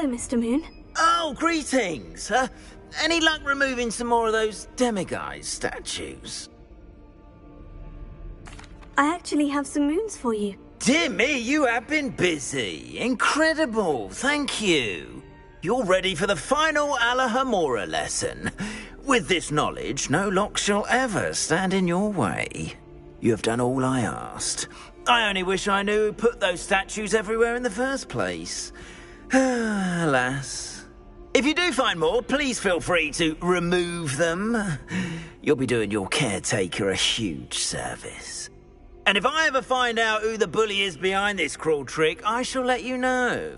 Hello, Mr. Moon. Oh, greetings. Any luck removing some more of those demiguise statues? I actually have some moons for you. Dear me, you have been busy. Incredible, thank you. You're ready for the final Alahamora lesson. With this knowledge, no lock shall ever stand in your way. You have done all I asked. I only wish I knew who put those statues everywhere in the first place. Alas. If you do find more, please feel free to remove them. You'll be doing your caretaker a huge service. And if I ever find out who the bully is behind this cruel trick, I shall let you know.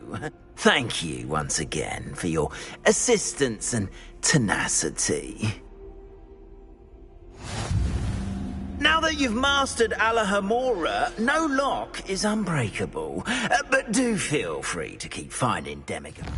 Thank you once again for your assistance and tenacity. Now that you've mastered Alahamora, no lock is unbreakable. But do feel free to keep finding demiguise.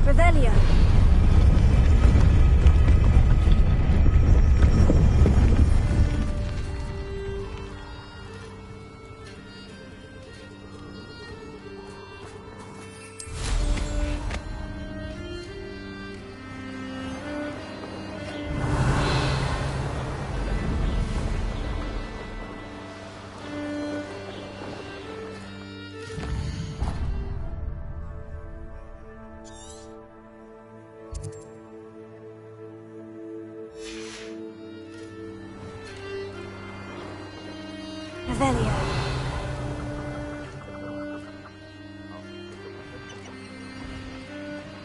Revelio. Revelio.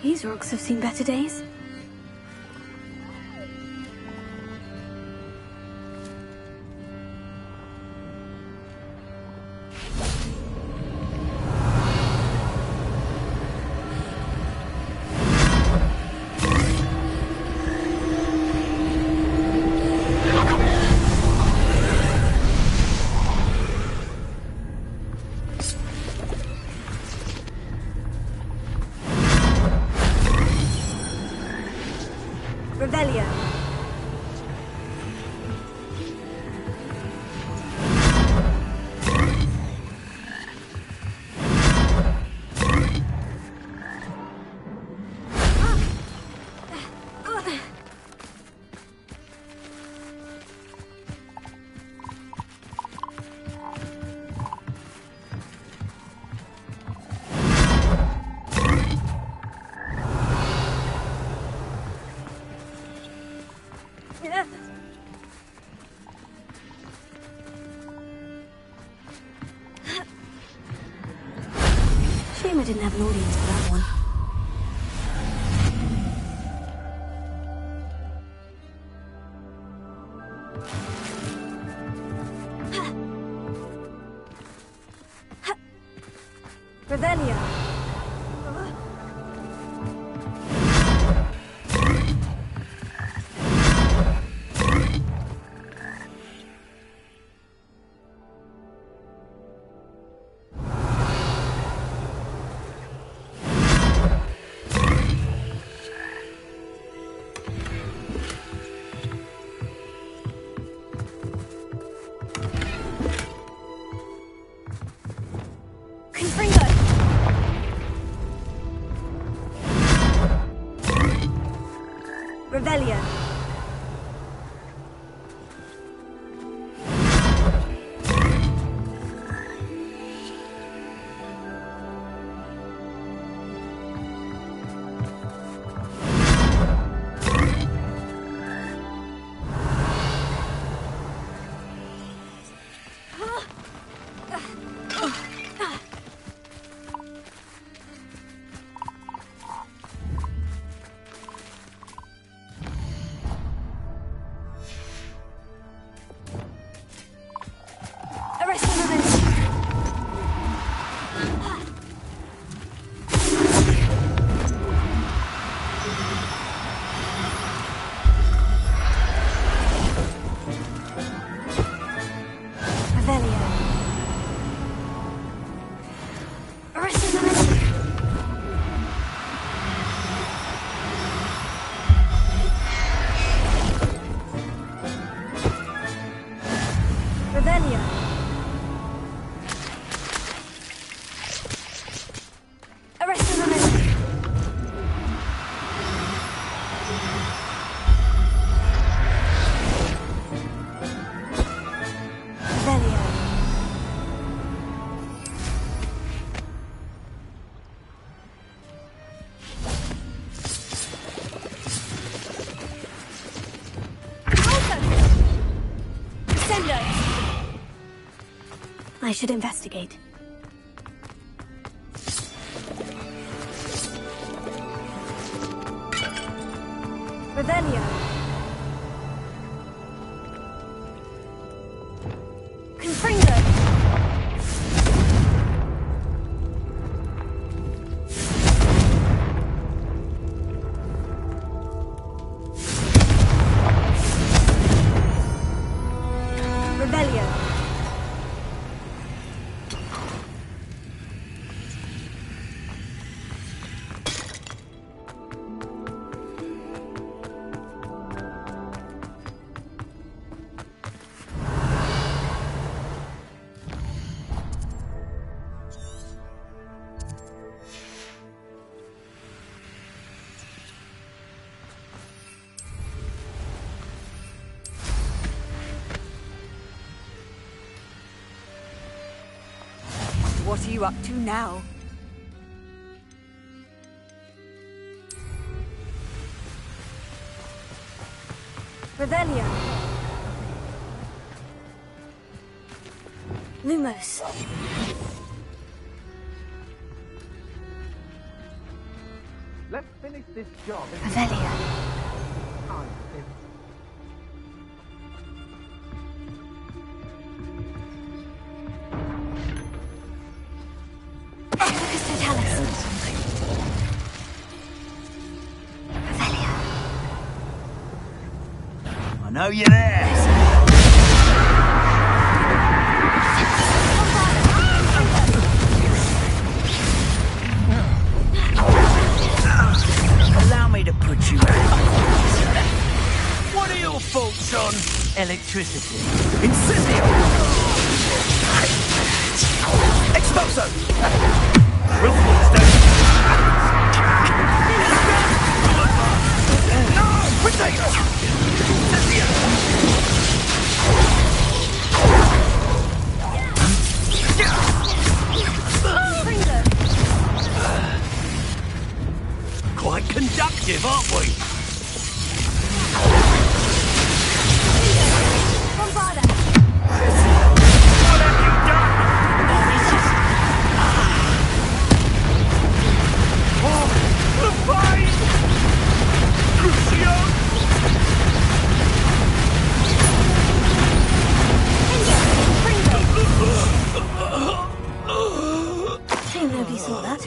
These rocks have seen better days. Revelio. Shame I didn't have an audience for that one. Revelio. Revelio. Revelio. Arrest the momentum. Revelio. I should investigate. Revelio. Confringo. Revelio. What are you up to now? Revelio. Lumos. Let's finish this job. Revelio. Lucas Totalis. Revelio. I know you're there. Allow me to put you out. What are your thoughts on electricity? Incendio! Expulso! Ruthless, no! Potato! Incendio! Quite conductive, aren't we? Bombarda. What have you done? Oh, the fight! Crucio! Shame nobody saw that.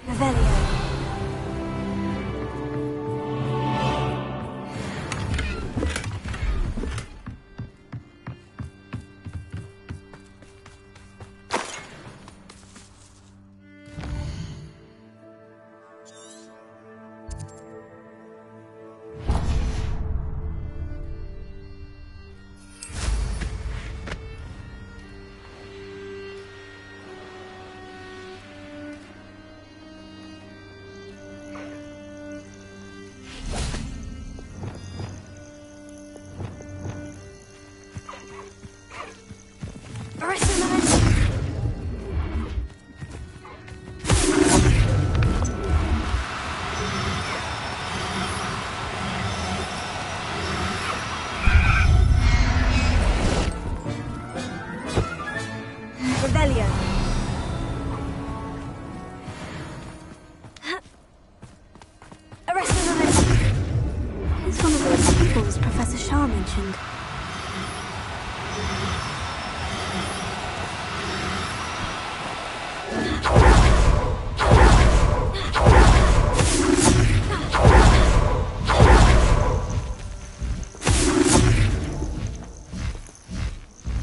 Revelio. Arrest the momentum. Revelio. Arrest the momentum. It's one of those peoples Professor Shah mentioned.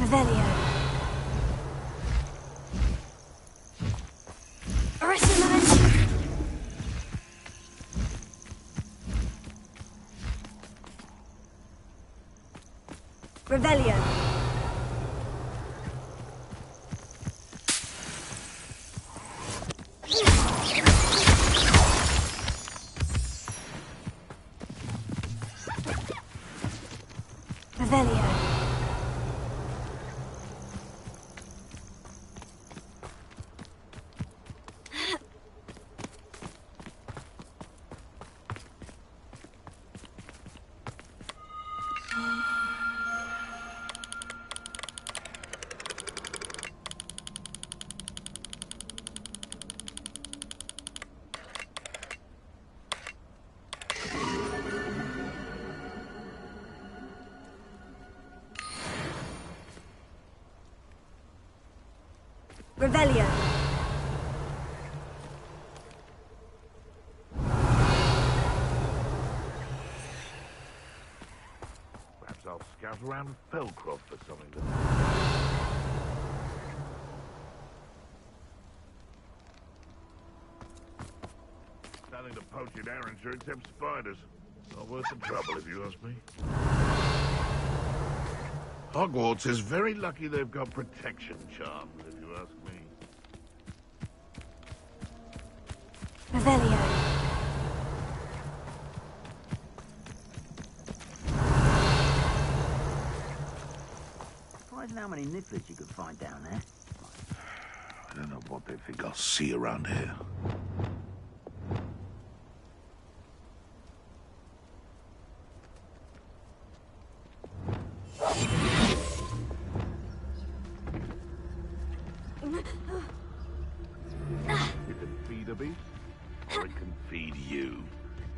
Revelio. Arrest the momentum. Revelio. Revelio. Revelio. Perhaps I'll scout around Felcroft for something to... Nothing to poach in Arrowshire except spiders. Not worth the trouble, if you ask me. Hogwarts is very lucky they've got protection charms, if you ask me. Revelio. Surprising how many nifflers you could find down there. I don't know what they think I'll see around here. It can feed a beast, or it can feed you.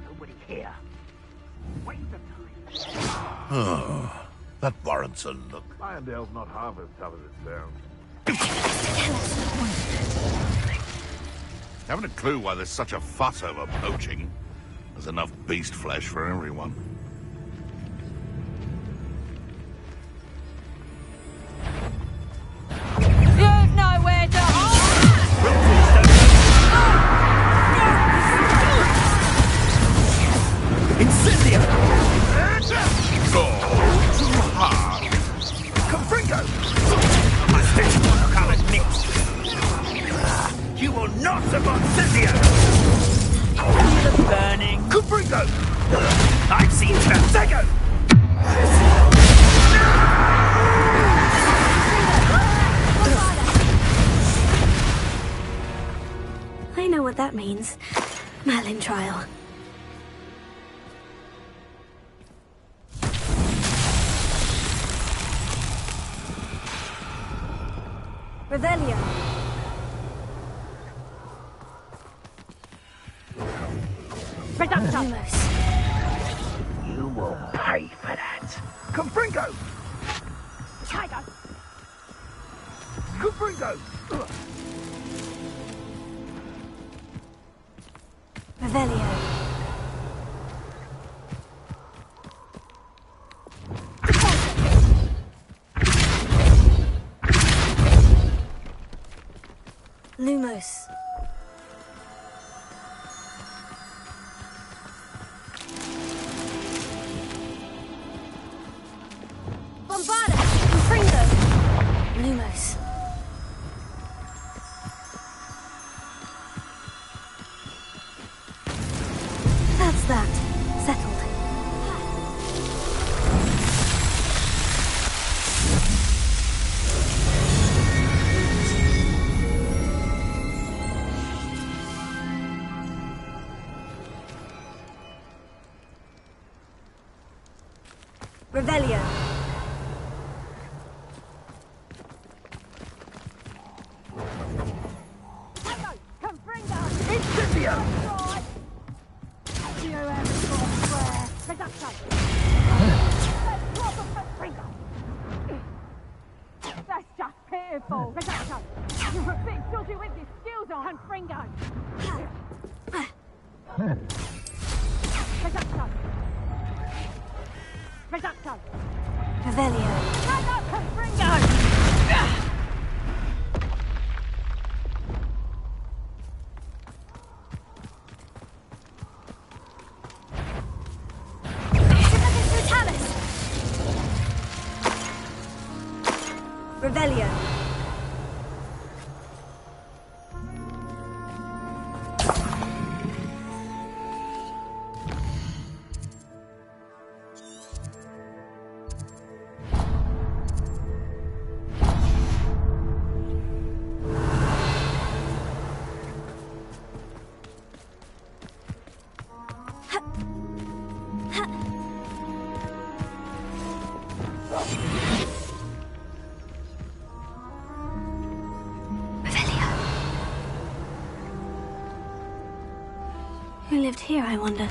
Nobody here. Waste of time. Oh, that warrants a look. Irondale's not half as tough as it sounds. Haven't a clue why there's such a fuss over poaching. There's enough beast flesh for everyone. You've nowhere to hide! Incendio! Confringo! Come and mix. You will not survive Incendio! Burning. Confringo! I've seen Transego! I know what that means. Merlin trial. Revelio. Lumos. You will pay for that. Confringo! Tiger! Confringo! Revelio. Lumos. Bombarda. Confringo. Lumos. That's that. Settled. Revelio. Confringo! Incendio! That's just pitiful. Reducto! You're a bit dodgy with your skills on, Confringo! Reducto! Reducto! Revelio. Stand up, Confringo! Brutalis. Revelio. Who lived here, I wonder?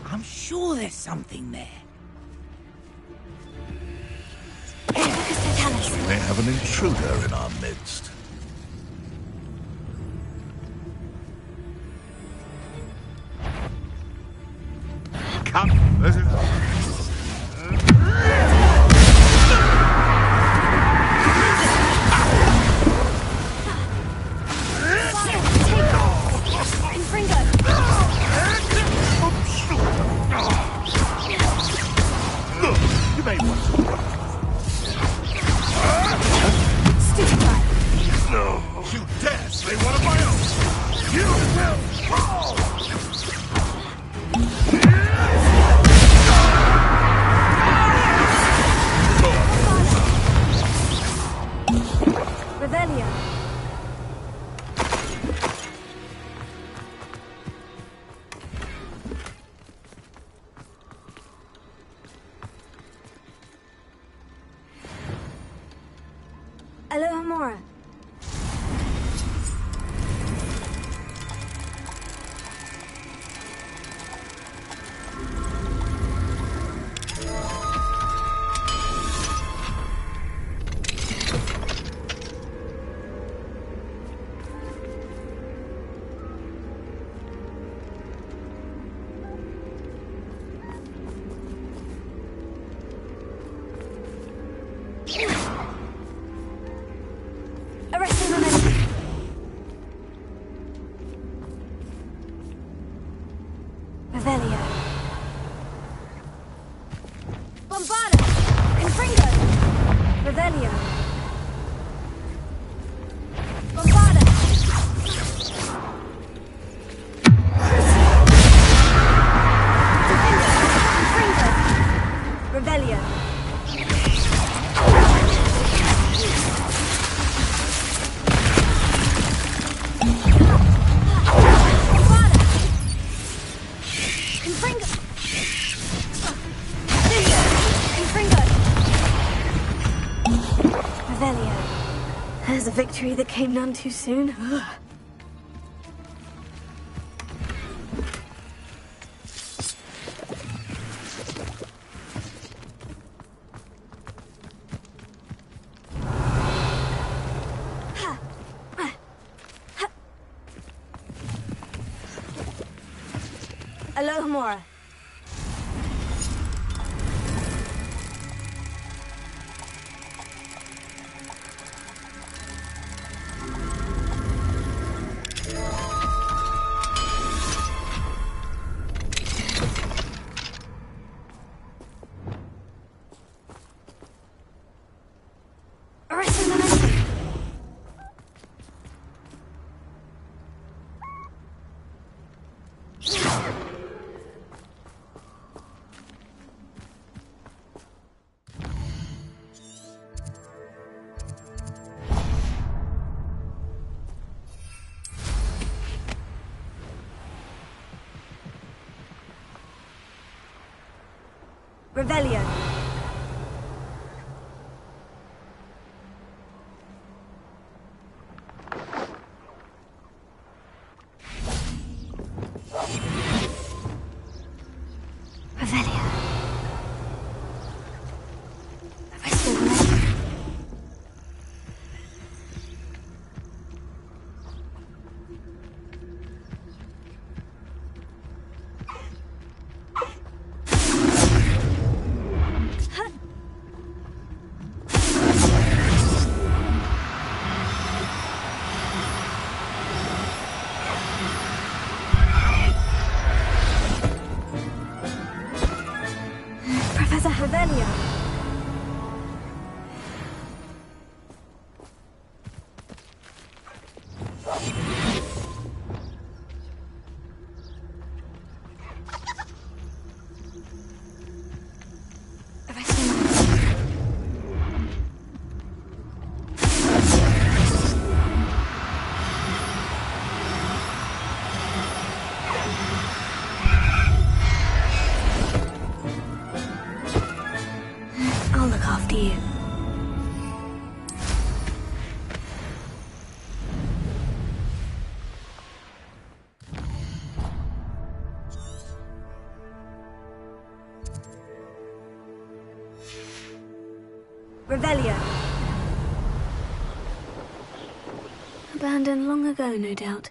I'm sure there's something there. We may have an intruder in our midst. Come, this is... You may want to... You dare slay one of my own! You will fall! Revelio. Alohomora. Arresting momentum. Revelio. Bombarda. Confringo. Revelio. Bombarda. Confringo. Revelio. There's a victory that came none too soon. Alohomora. Revelio. Revelio. Arresting momentum. Revelio. Abandoned long ago, no doubt.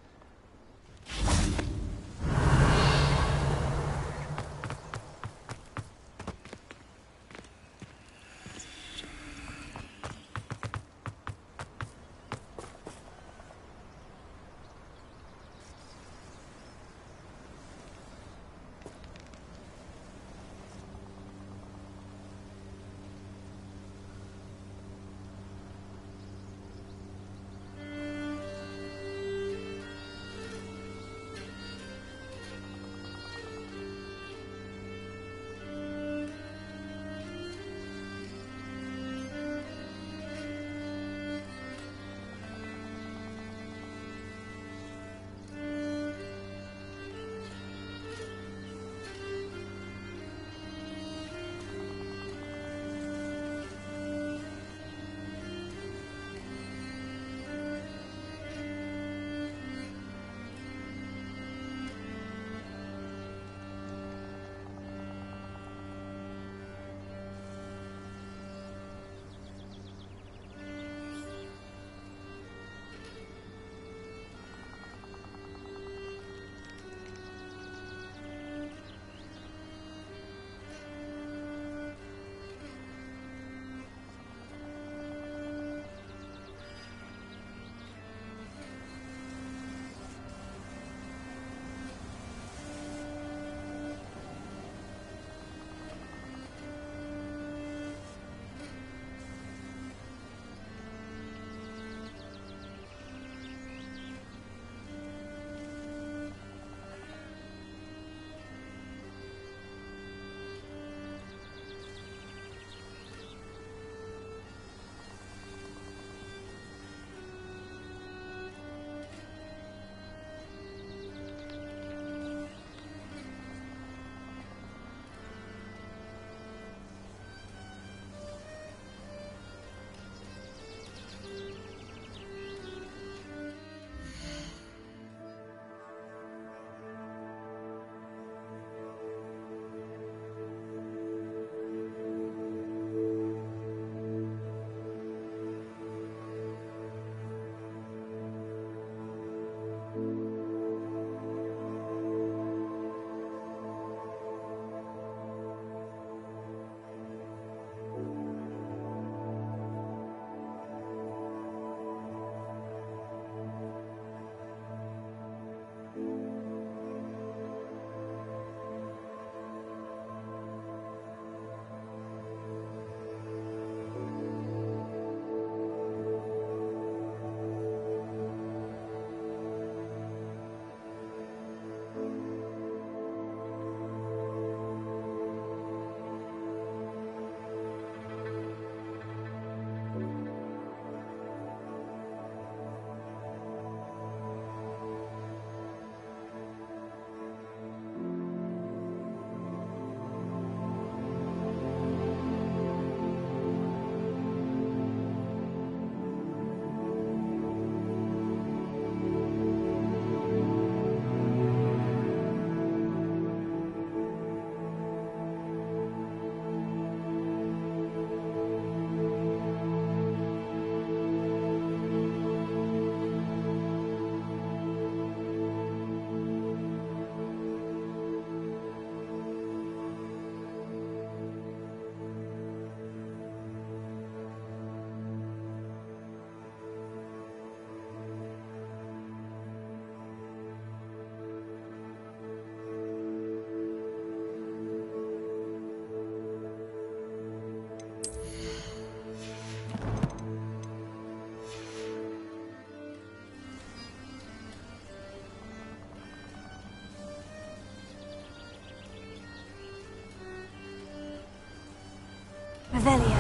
Revelio.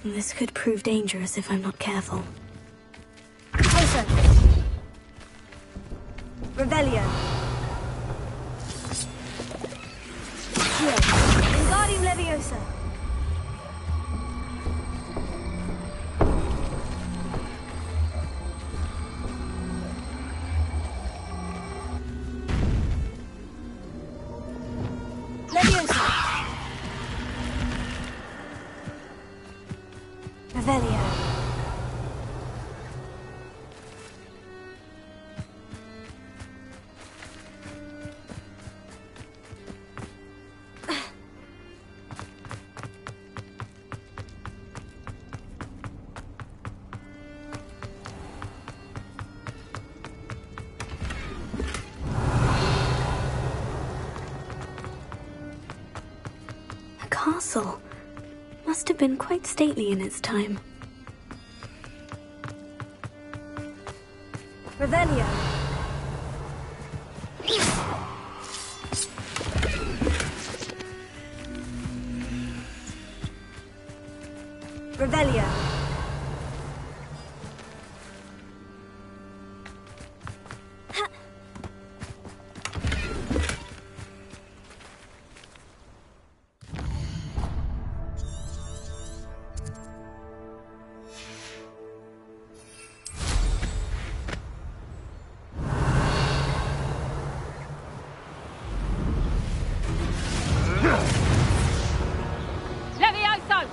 This could prove dangerous if I'm not careful. Closer! Revelio. Here. Wingardium Leviosa. Revelio. Castle must have been quite stately in its time. Revelio. Revelio. Levioso!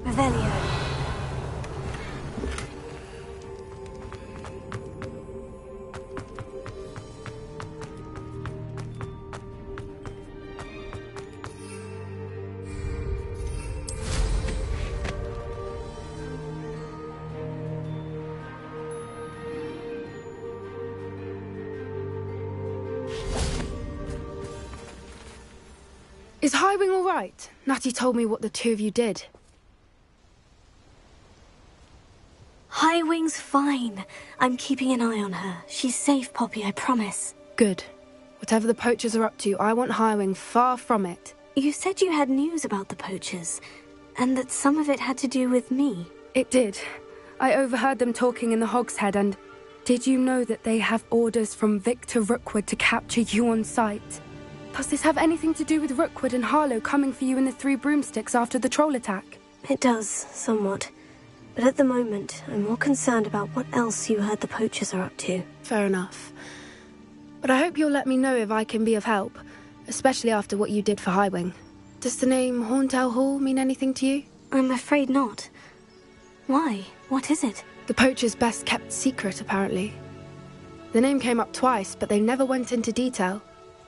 Revelio. Is Highwing all right? Natty told me what the two of you did. Highwing's fine. I'm keeping an eye on her. She's safe, Poppy, I promise. Good. Whatever the poachers are up to, I want Highwing far from it. You said you had news about the poachers, and that some of it had to do with me. It did. I overheard them talking in the Hogshead, and did you know that they have orders from Victor Rookwood to capture you on sight? Does this have anything to do with Rookwood and Harlow coming for you in the Three Broomsticks after the troll attack? It does, somewhat. But at the moment, I'm more concerned about what else you heard the poachers are up to. Fair enough. But I hope you'll let me know if I can be of help, especially after what you did for Highwing. Does the name Horndale Hall mean anything to you? I'm afraid not. Why? What is it? The poachers' best kept secret, apparently. The name came up twice, but they never went into detail.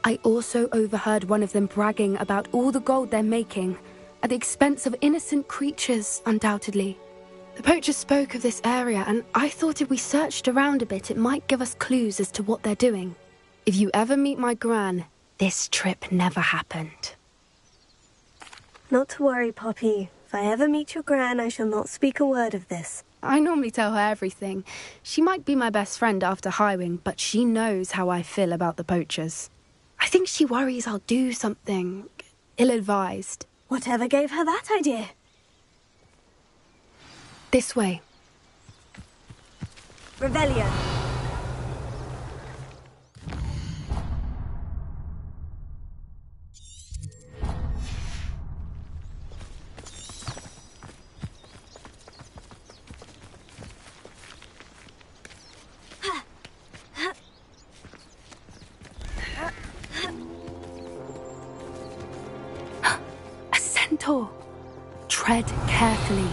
I also overheard one of them bragging about all the gold they're making, at the expense of innocent creatures, undoubtedly. The poachers spoke of this area, and I thought if we searched around a bit, it might give us clues as to what they're doing. If you ever meet my gran, this trip never happened. Not to worry, Poppy. If I ever meet your gran, I shall not speak a word of this. I normally tell her everything. She might be my best friend after Highwing, but she knows how I feel about the poachers. I think she worries I'll do something ill-advised. Whatever gave her that idea? This way. Revelio. A centaur. Tread carefully.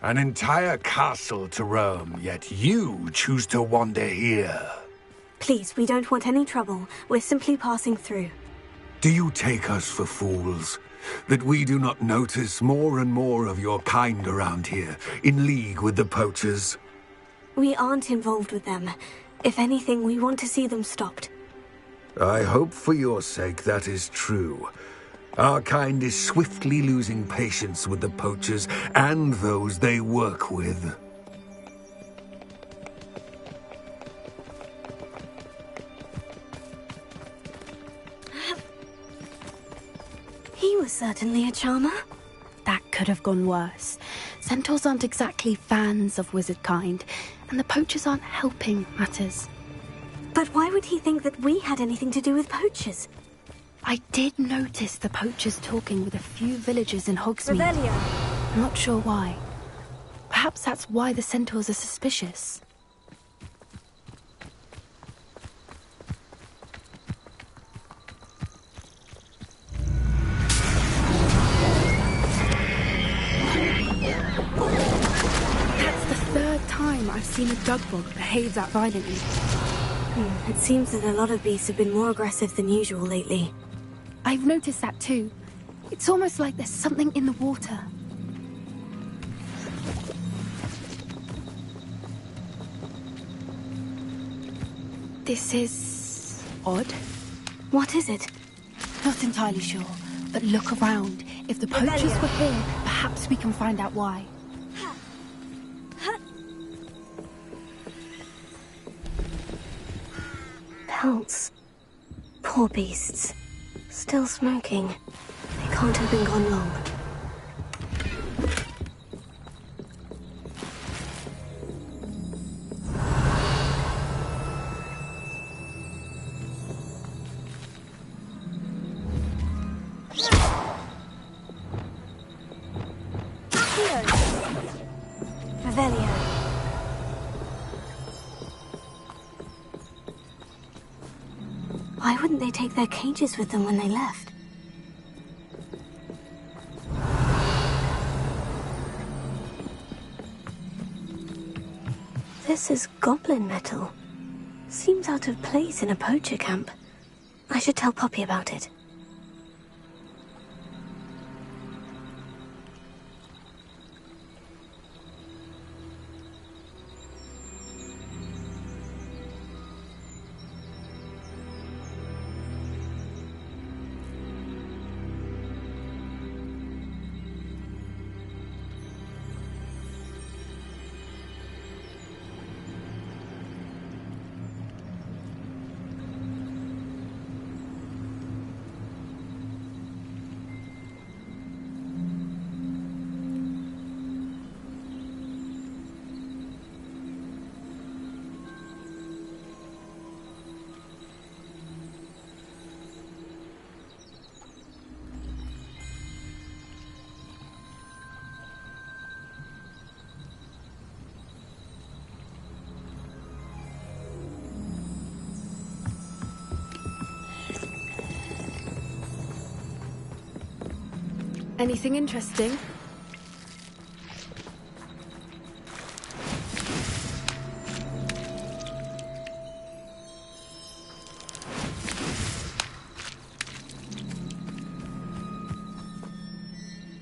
An entire castle to roam, yet you choose to wander here. Please, we don't want any trouble. We're simply passing through. Do you take us for fools? That we do not notice more and more of your kind around here, in league with the poachers? We aren't involved with them. If anything, we want to see them stopped. I hope for your sake that is true. Our kind is swiftly losing patience with the poachers and those they work with. He was certainly a charmer. That could have gone worse. Centaurs aren't exactly fans of wizard kind, and the poachers aren't helping matters. But why would he think that we had anything to do with poachers? I did notice the poachers talking with a few villagers in Hogsmeade. Revelio. I'm not sure why. Perhaps that's why the centaurs are suspicious. That's the third time I've seen a dugbog behave that violently. It seems that a lot of beasts have been more aggressive than usual lately. I've noticed that too. It's almost like there's something in the water. This is odd. What is it? Not entirely sure, but look around. If the poachers were here, perhaps we can find out why. Pelts. Poor beasts. Still smoking. They can't have been gone long. Revelio. Why wouldn't they take their cages with them when they left? This is goblin metal. Seems out of place in a poacher camp. I should tell Poppy about it. Anything interesting?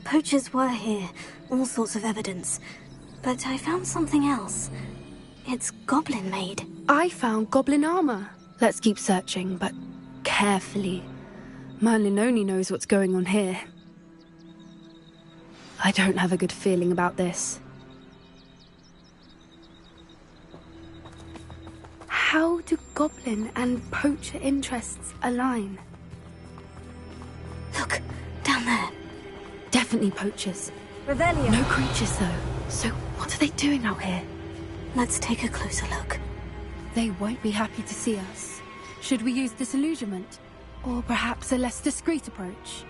Poachers were here, all sorts of evidence. But I found something else. It's goblin-made. I found goblin armor. Let's keep searching, but carefully. Merlin only knows what's going on here. I don't have a good feeling about this. How do goblin and poacher interests align? Look, down there. Definitely poachers. Revelio. No creatures, though. So what are they doing out here? Let's take a closer look. They won't be happy to see us. Should we use disillusionment? Or perhaps a less discreet approach?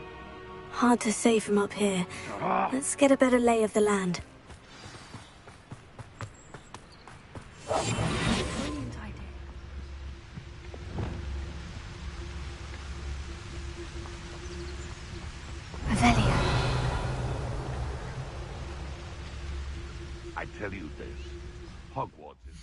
Hard to say from up here. Let's get a better lay of the land. Brilliant idea. Revelio. I tell you this, Hogwarts is...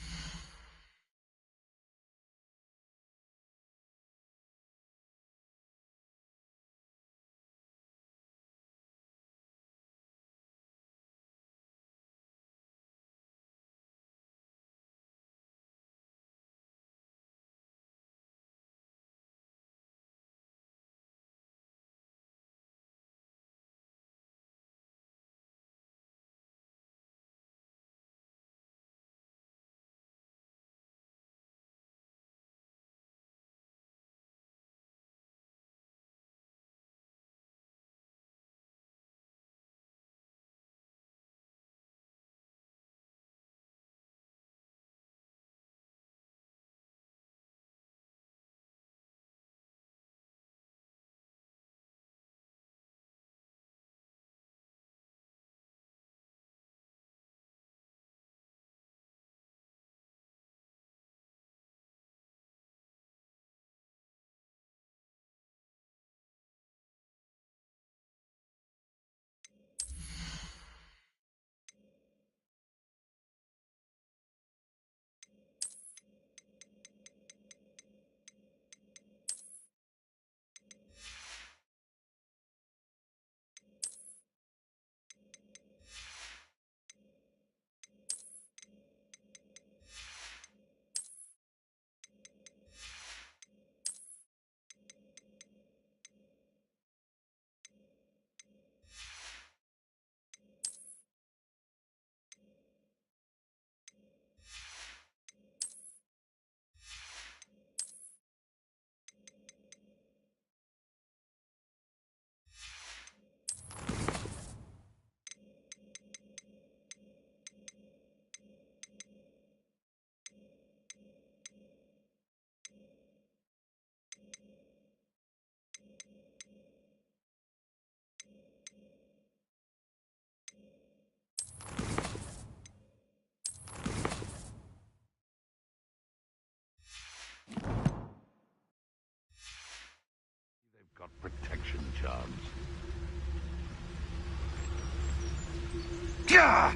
Gah!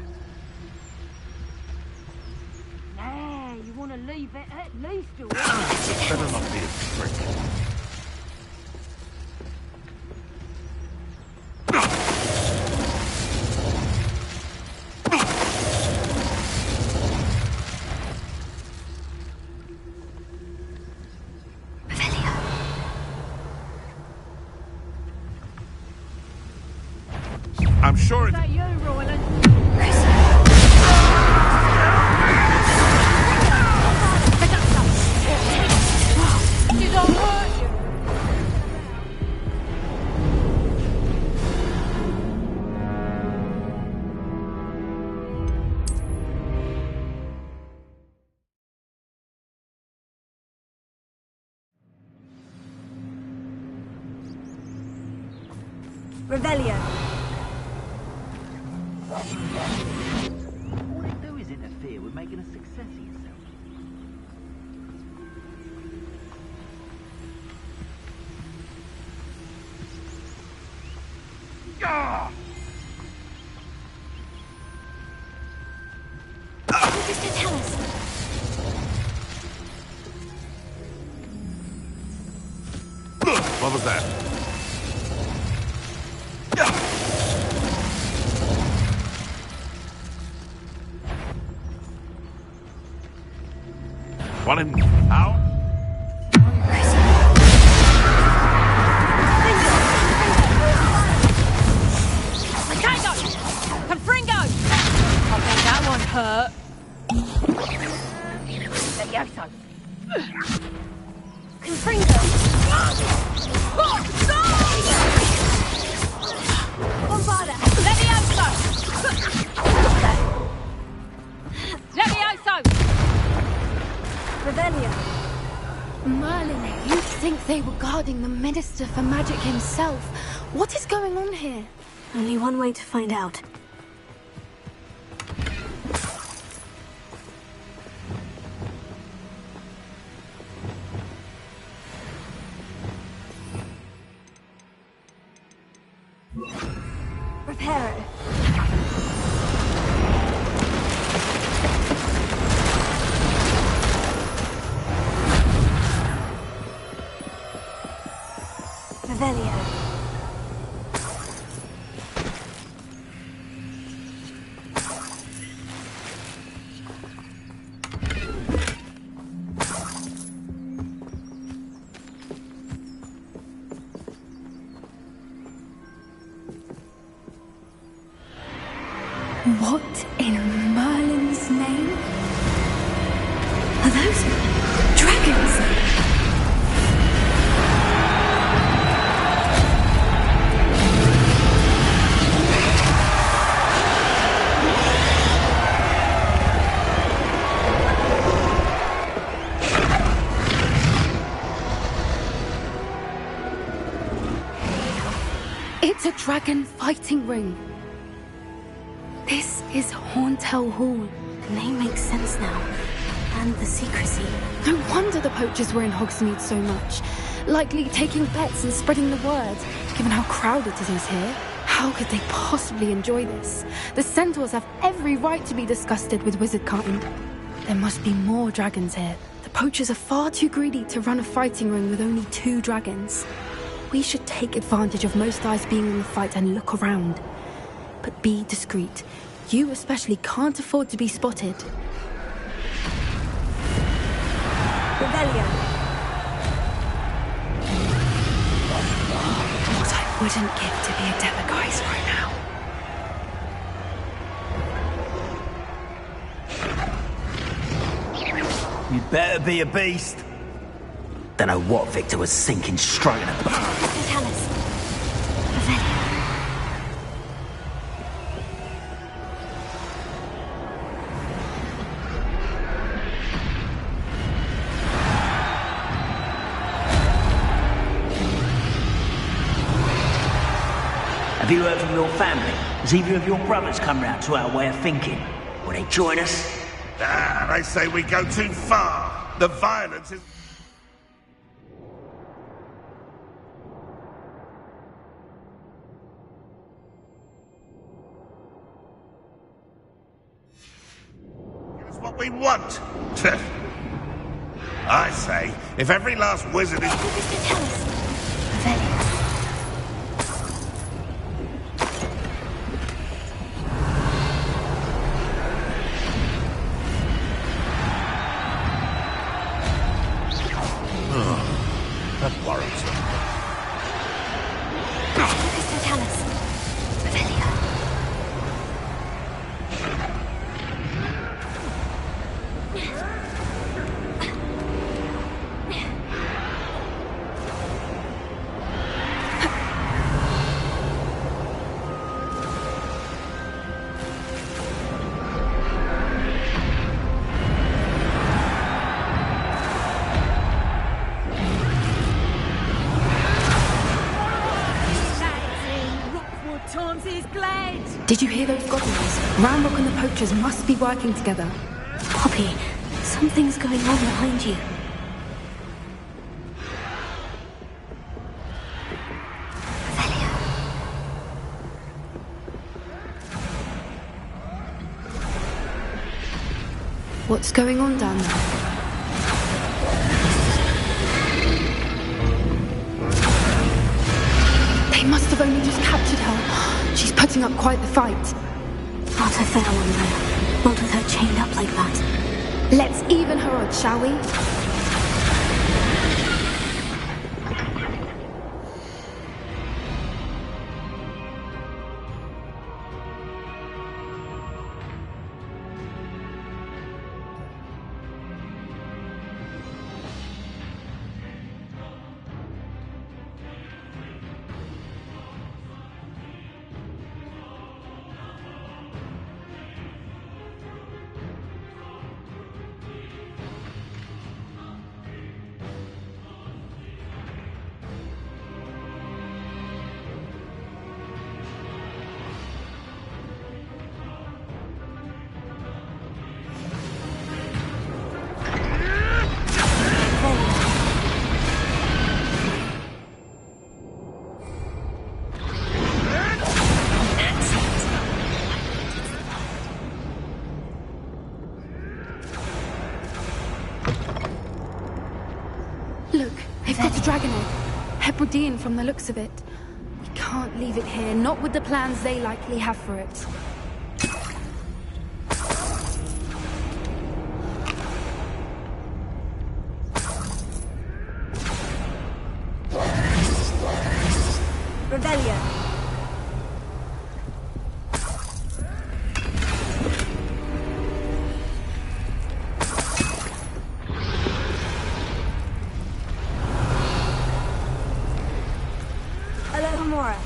Nah, you want to leave it at least a week. Better not be a trick. I'm sure Is it's... that you, Royland? Did I hurt you? Revelio. All they do is interfere with making a success of yourself. Gah! Mr. Tallis. What was that? Want him out? Potato! Confringo! I think that one hurt. Levioso. Confringo. Bombarda. Levioso! Levioso! Revelio. Merlin, you'd think they were guarding the Minister for Magic himself. What is going on here? Only one way to find out. Reparo. Revelio. What in Merlin's name? Are those dragons? It's a dragon fighting ring. This is Hauntel Hall. The name makes sense now. And the secrecy. No wonder the poachers were in Hogsmeade so much. Likely taking bets and spreading the word, given how crowded it is here. How could they possibly enjoy this? The centaurs have every right to be disgusted with wizard kind. There must be more dragons here. The poachers are far too greedy to run a fighting ring with only 2 dragons. We should take advantage of most eyes being in the fight and look around. But be discreet. You especially can't afford to be spotted. Revelio. What I wouldn't give to be a Demiguise right now. You'd better be a beast. Don't know what Victor was thinking straight in the... Mr. Tallis. Revelio. Have you heard from your family? Has either of your brothers come round to our way of thinking? Will they join us? Ah, they say we go too far. The violence is... want? I say, if every last wizard is... Mr. Tallis. Revelio. That worries me. Mr. Tallis. Revelio. Did you hear those goblins? Ramrock and the poachers must be working together. Poppy, something's going on behind you. Revelio. What's going on down there? They must have only just captured her. She's putting up quite the fight. Not a fair one, though. Not with her chained up like that. Let's even her odds, shall we? Look, they've got a dragon egg. Hebridean from the looks of it. We can't leave it here, not with the plans they likely have for it. Revelio. Alohomora.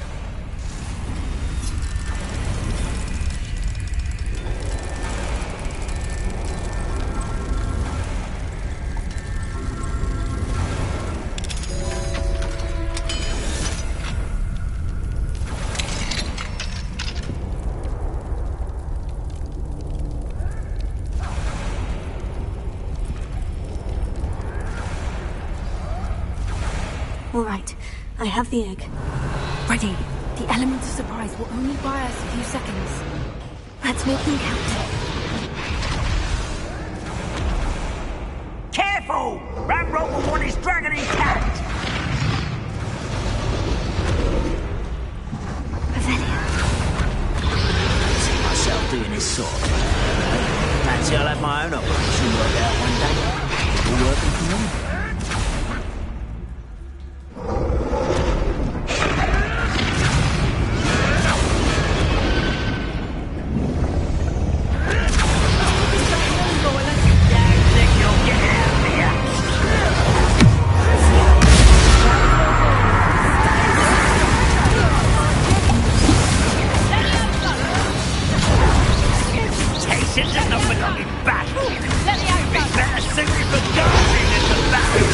All right, I have the egg. Ready. The element of surprise will only buy us a few seconds. Let's make them count. Careful! Ramrock will want his dragon intact! Revelio. I see myself doing this sort of thing. Fancy I'll have my own operation worked out one day. All working for me. It's enough for coming back. Let me out. Better suit me for dancing in the battle.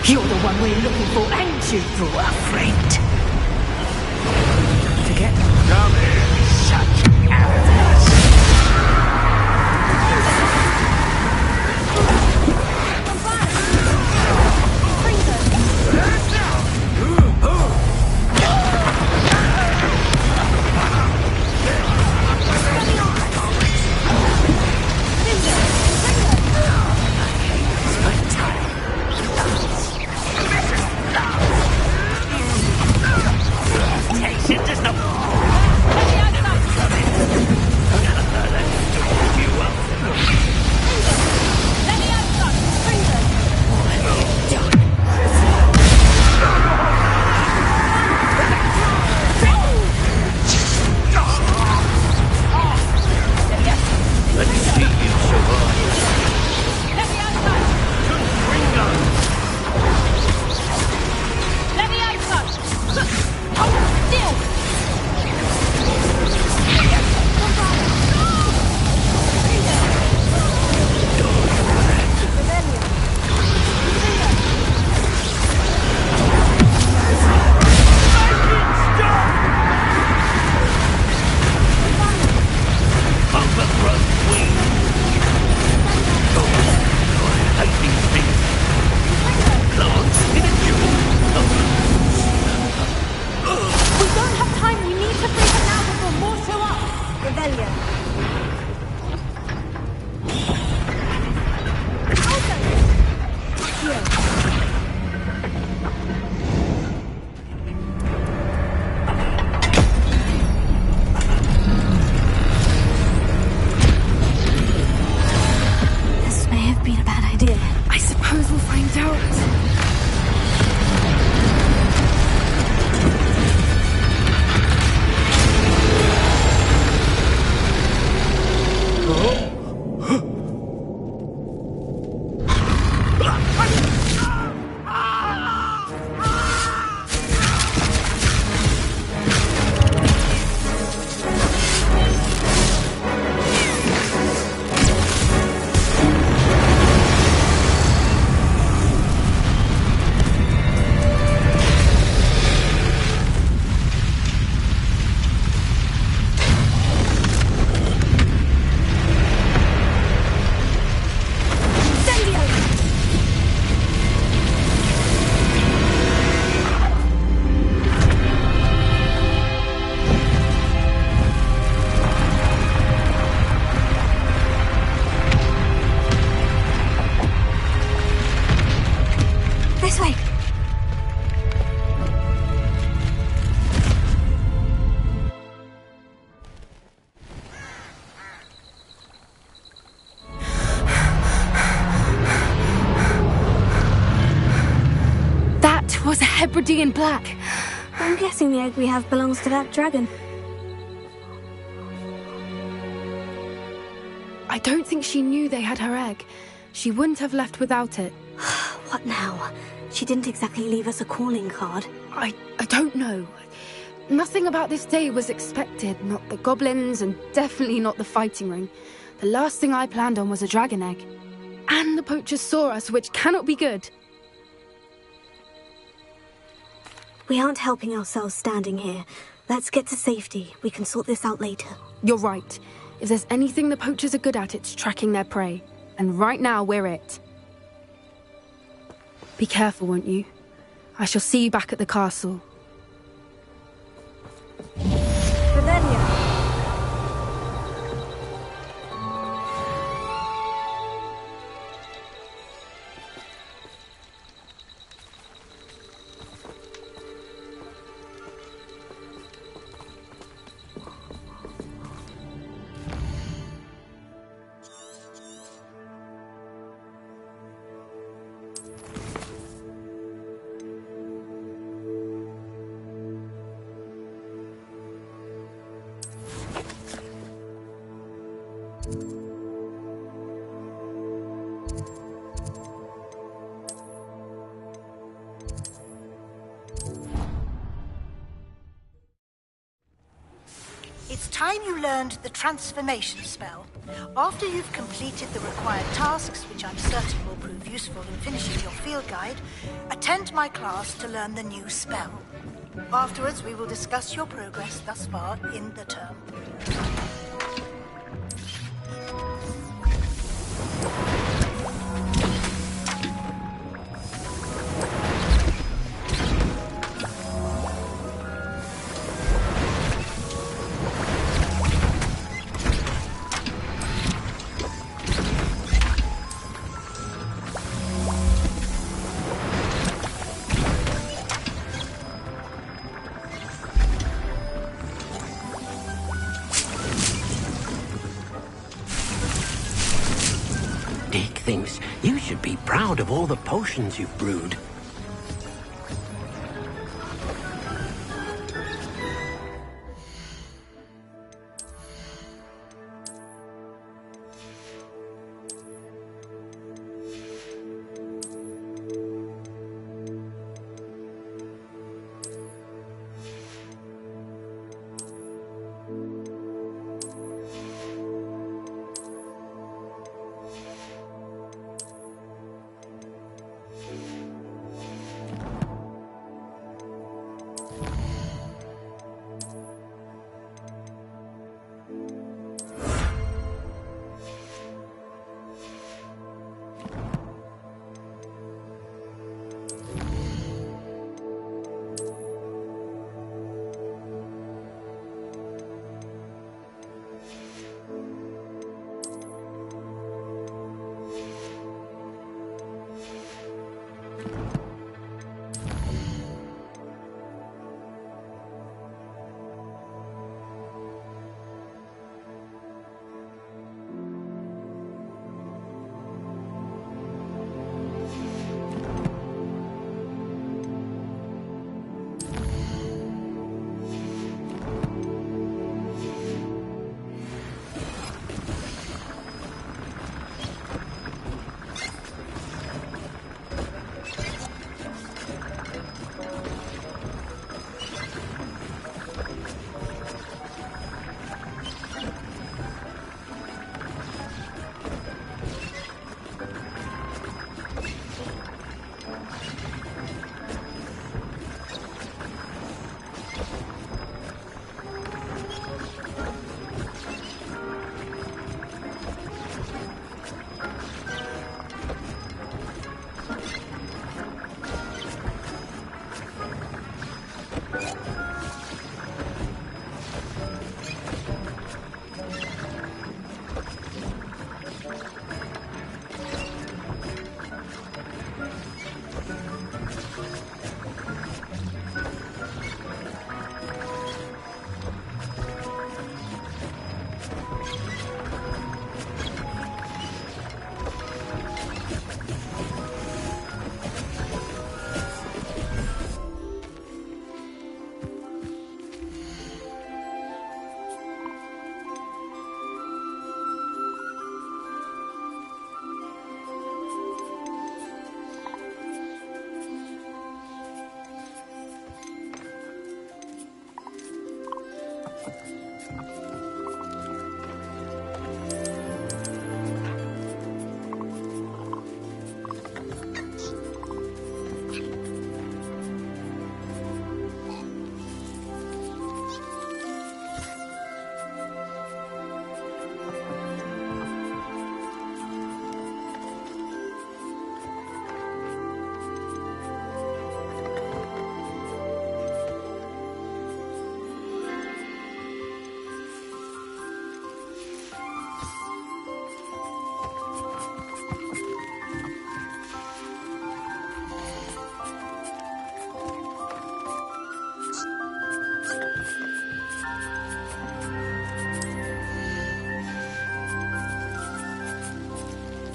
You're the one we're looking for, and you brought a friend. Forget Come here. such arrogance. Hebridean black. I'm guessing the egg we have belongs to that dragon. I don't think she knew they had her egg. She wouldn't have left without it. What now? She didn't exactly leave us a calling card. I don't know. Nothing about this day was expected. Not the goblins, and definitely not the fighting ring. The last thing I planned on was a dragon egg. And the poachers saw us, which cannot be good. We aren't helping ourselves standing here. Let's get to safety. We can sort this out later. You're right. If there's anything the poachers are good at, it's tracking their prey. And right now, we're it. Be careful, won't you? I shall see you back at the castle. time you learned the transformation spell. After you've completed the required tasks, which I'm certain will prove useful in finishing your field guide, attend my class to learn the new spell. Afterwards, we will discuss your progress thus far in the term. Dick thinks you should be proud of all the potions you've brewed.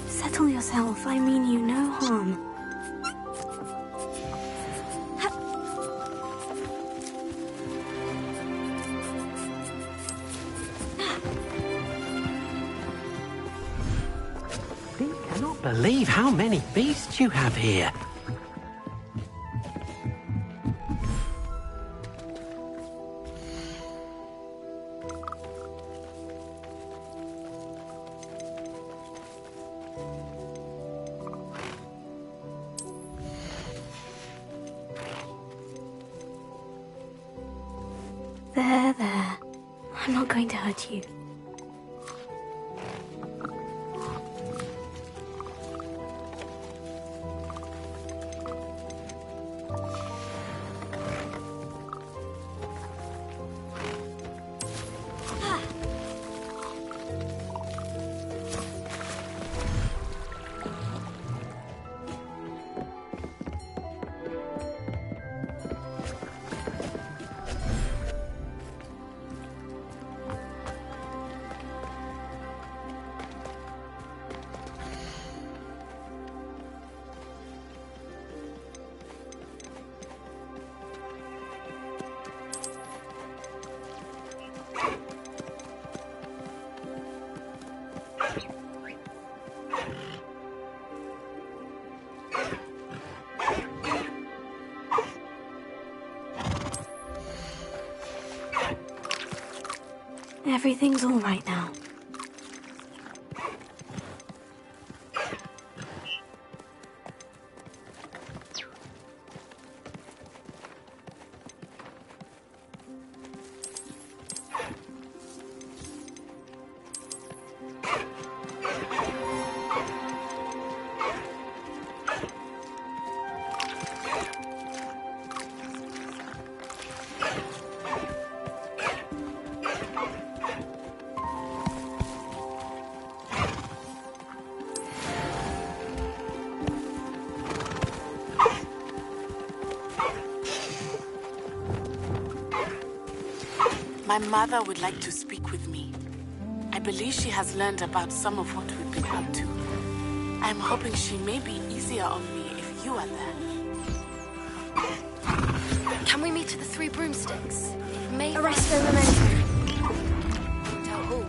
Settle yourself. I mean you no harm. I cannot believe how many beasts you have here. I'm not going to hurt you. Everything's all right now. My mother would like to speak with me. I believe she has learned about some of what we've been up to. I'm hoping she may be easier on me if you are there. Can we meet at the Three Broomsticks? It may Arresto Memento. tell who.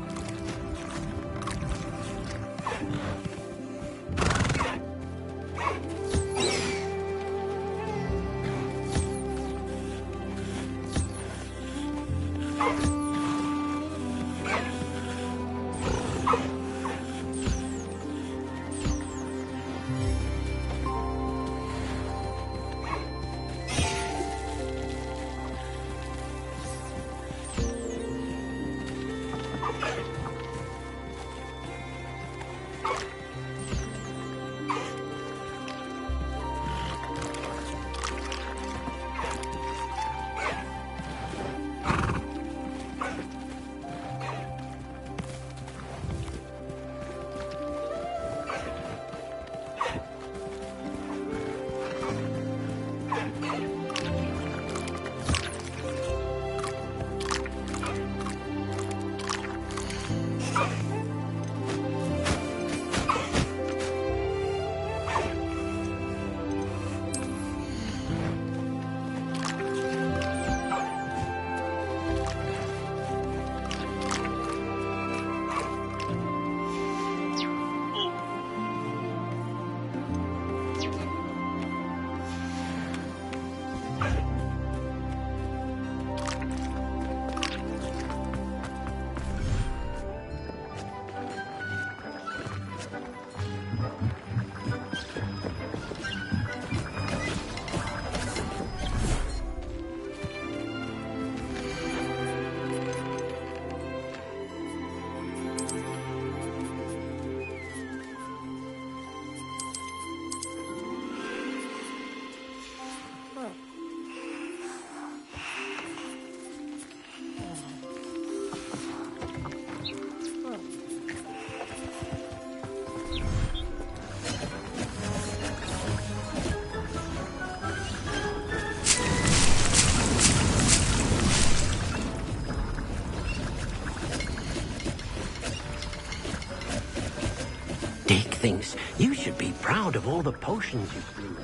Dick thinks you should be proud of all the potions you've brewed.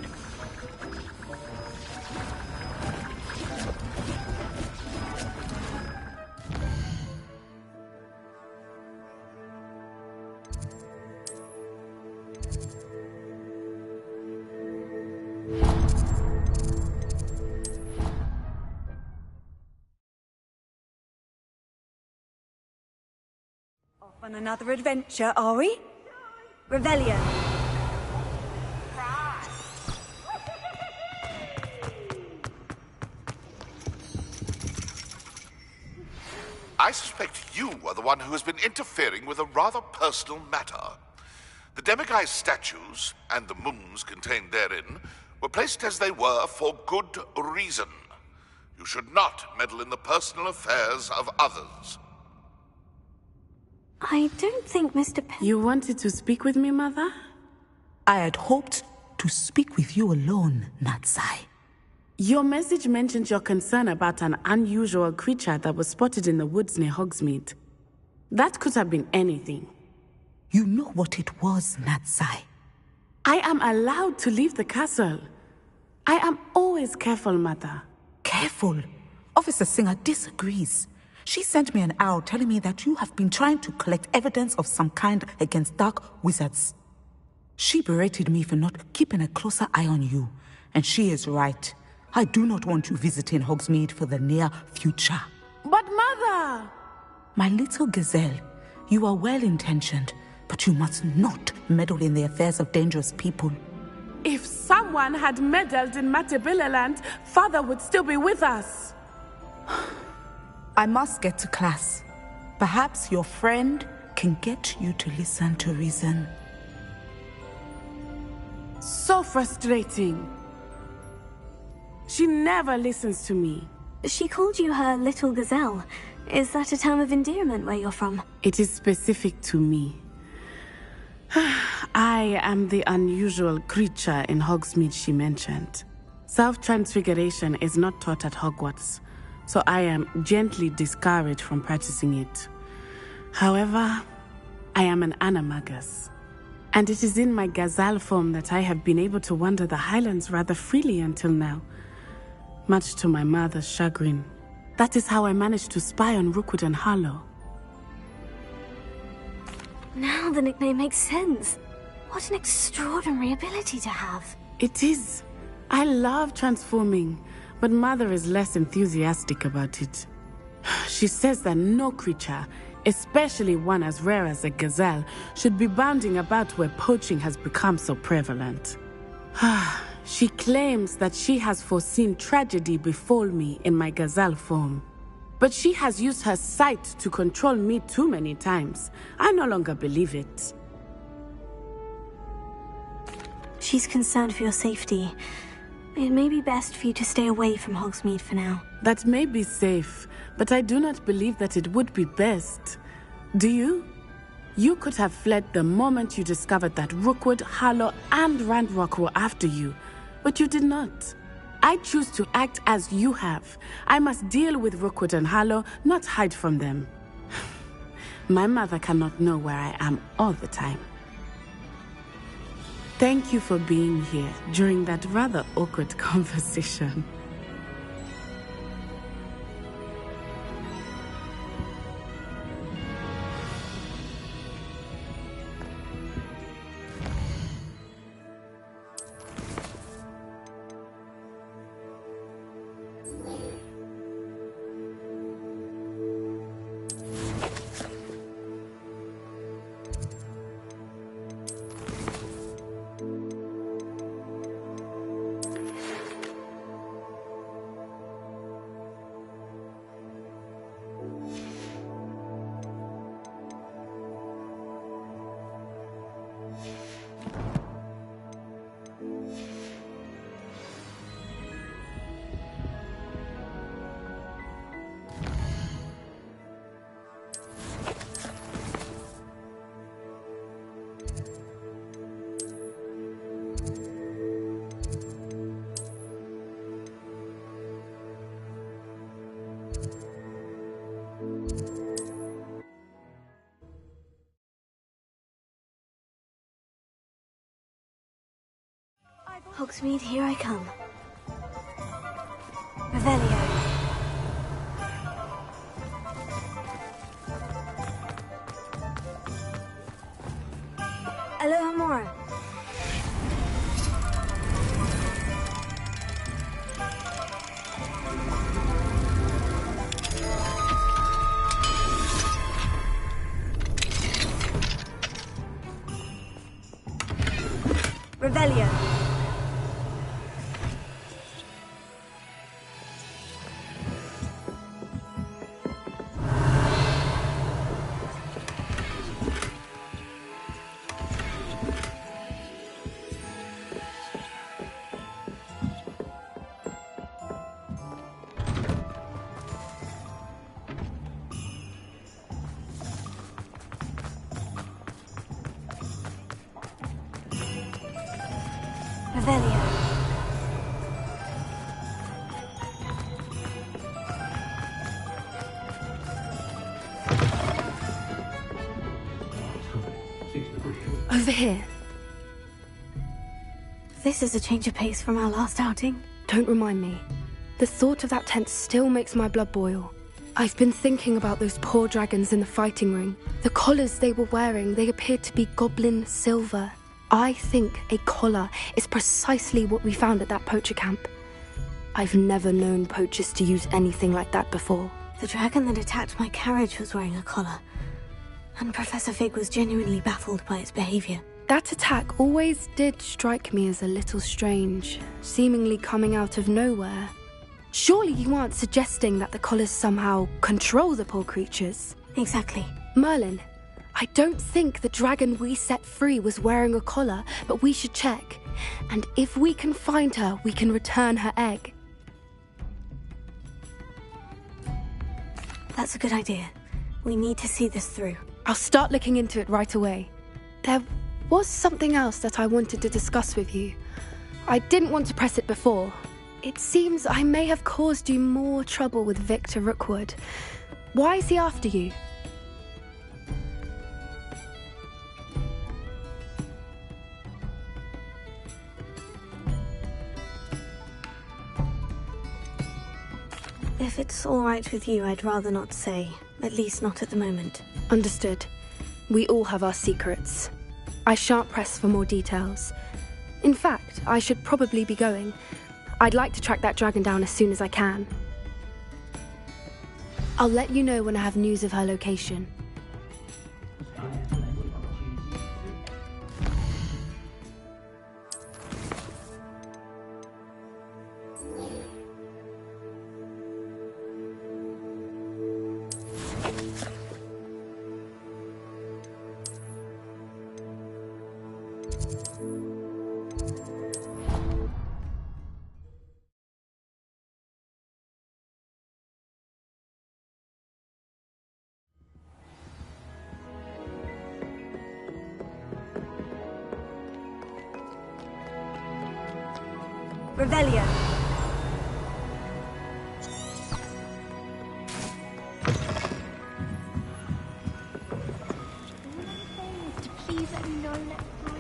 Off on another adventure, are we? Revelio. I suspect you are the one who has been interfering with a rather personal matter. The Demiguise statues, and the moons contained therein, were placed as they were for good reason. You should not meddle in the personal affairs of others. I don't think Mr. You wanted to speak with me, Mother? I had hoped to speak with you alone, Natsai. Your message mentioned your concern about an unusual creature that was spotted in the woods near Hogsmeade. That could have been anything. You know what it was, Natsai. I am allowed to leave the castle. I am always careful, Mother. Careful? Officer Singer disagrees. She sent me an arrow telling me that you have been trying to collect evidence of some kind against dark wizards. She berated me for not keeping a closer eye on you, and she is right. I do not want you visiting Hogsmeade for the near future. But Mother! My little gazelle, you are well-intentioned, but you must not meddle in the affairs of dangerous people. If someone had meddled in Matabeleland, Father would still be with us. I must get to class. Perhaps your friend can get you to listen to reason. So frustrating. She never listens to me. She called you her little gazelle. Is that a term of endearment where you're from? It is specific to me. I am the unusual creature in Hogsmeade she mentioned. Self-transfiguration is not taught at Hogwarts, so I am gently discouraged from practicing it. However, I am an animagus, and it is in my gazelle form that I have been able to wander the Highlands rather freely until now, much to my mother's chagrin. That is how I managed to spy on Rookwood and Harlow. Now the nickname makes sense. What an extraordinary ability to have. It is. I love transforming, but Mother is less enthusiastic about it. She says that no creature, especially one as rare as a gazelle, should be bounding about where poaching has become so prevalent. She claims that she has foreseen tragedy befall me in my gazelle form. But she has used her sight to control me too many times. I no longer believe it. She's concerned for your safety. It may be best for you to stay away from Hogsmeade for now. That may be safe, but I do not believe that it would be best. Do you? You could have fled the moment you discovered that Rookwood, Harlow, and Randrock were after you, but you did not. I choose to act as you have. I must deal with Rookwood and Harlow, not hide from them. My mother cannot know where I am all the time. Thank you for being here during that rather awkward conversation. Hogsmeade, here I come. Revelio. Alohomora. Revelio. Revelio. Over here. This is a change of pace from our last outing. Don't remind me. The thought of that tent still makes my blood boil. I've been thinking about those poor dragons in the fighting ring. The collars they were wearing, they appeared to be goblin silver. I think a collar is precisely what we found at that poacher camp. I've never known poachers to use anything like that before. The dragon that attacked my carriage was wearing a collar, and Professor Fig was genuinely baffled by its behavior. That attack always did strike me as a little strange, seemingly coming out of nowhere. Surely you aren't suggesting that the collars somehow control the poor creatures? Exactly. Merlin, I don't think the dragon we set free was wearing a collar, but we should check. And if we can find her, we can return her egg. That's a good idea. We need to see this through. I'll start looking into it right away. There was something else that I wanted to discuss with you. I didn't want to press it before. It seems I may have caused you more trouble with Victor Rookwood. Why is he after you? If it's all right with you, I'd rather not say. At least not at the moment. Understood. We all have our secrets. I shan't press for more details. In fact, I should probably be going. I'd like to track that dragon down as soon as I can. I'll let you know when I have news of her location. Revelio. Please let me know next time.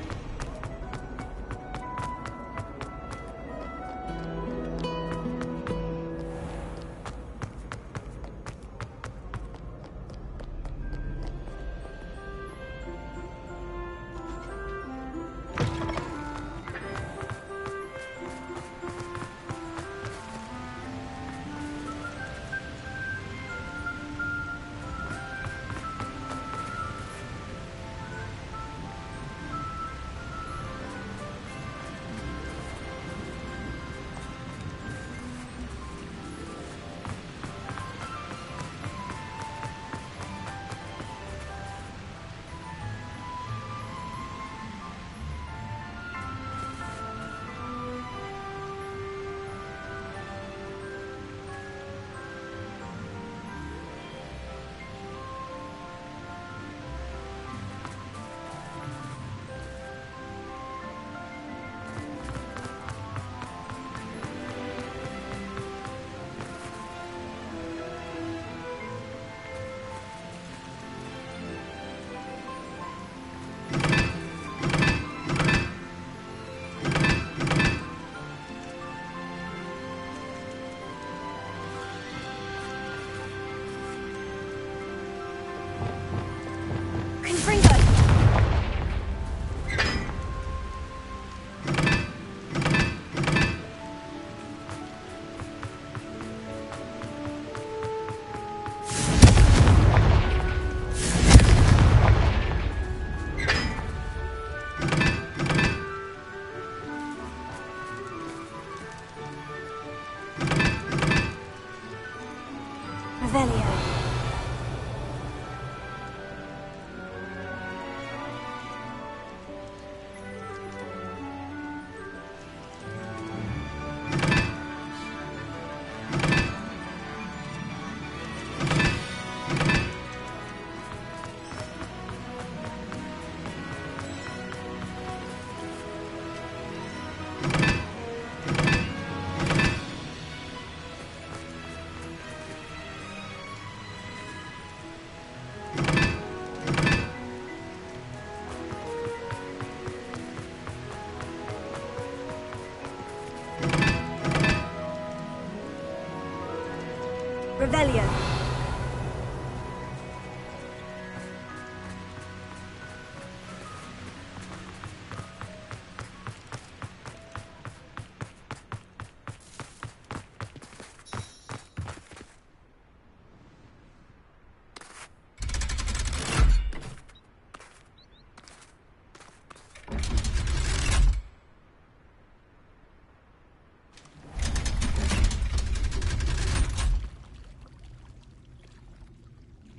Revelio.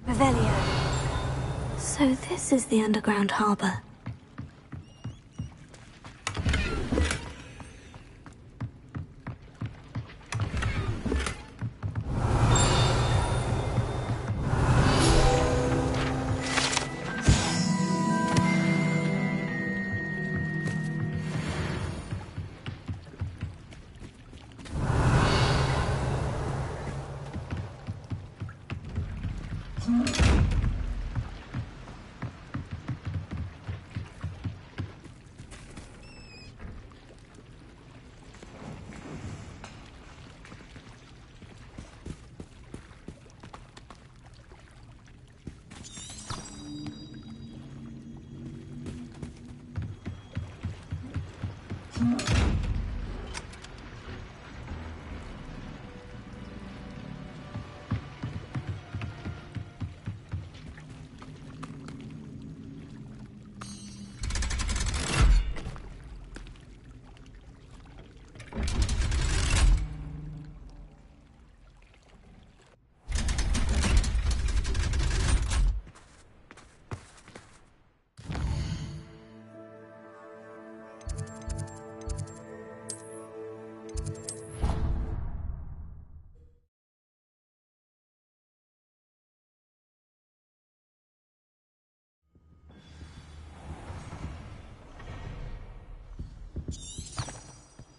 Revelio. So this is the underground harbor.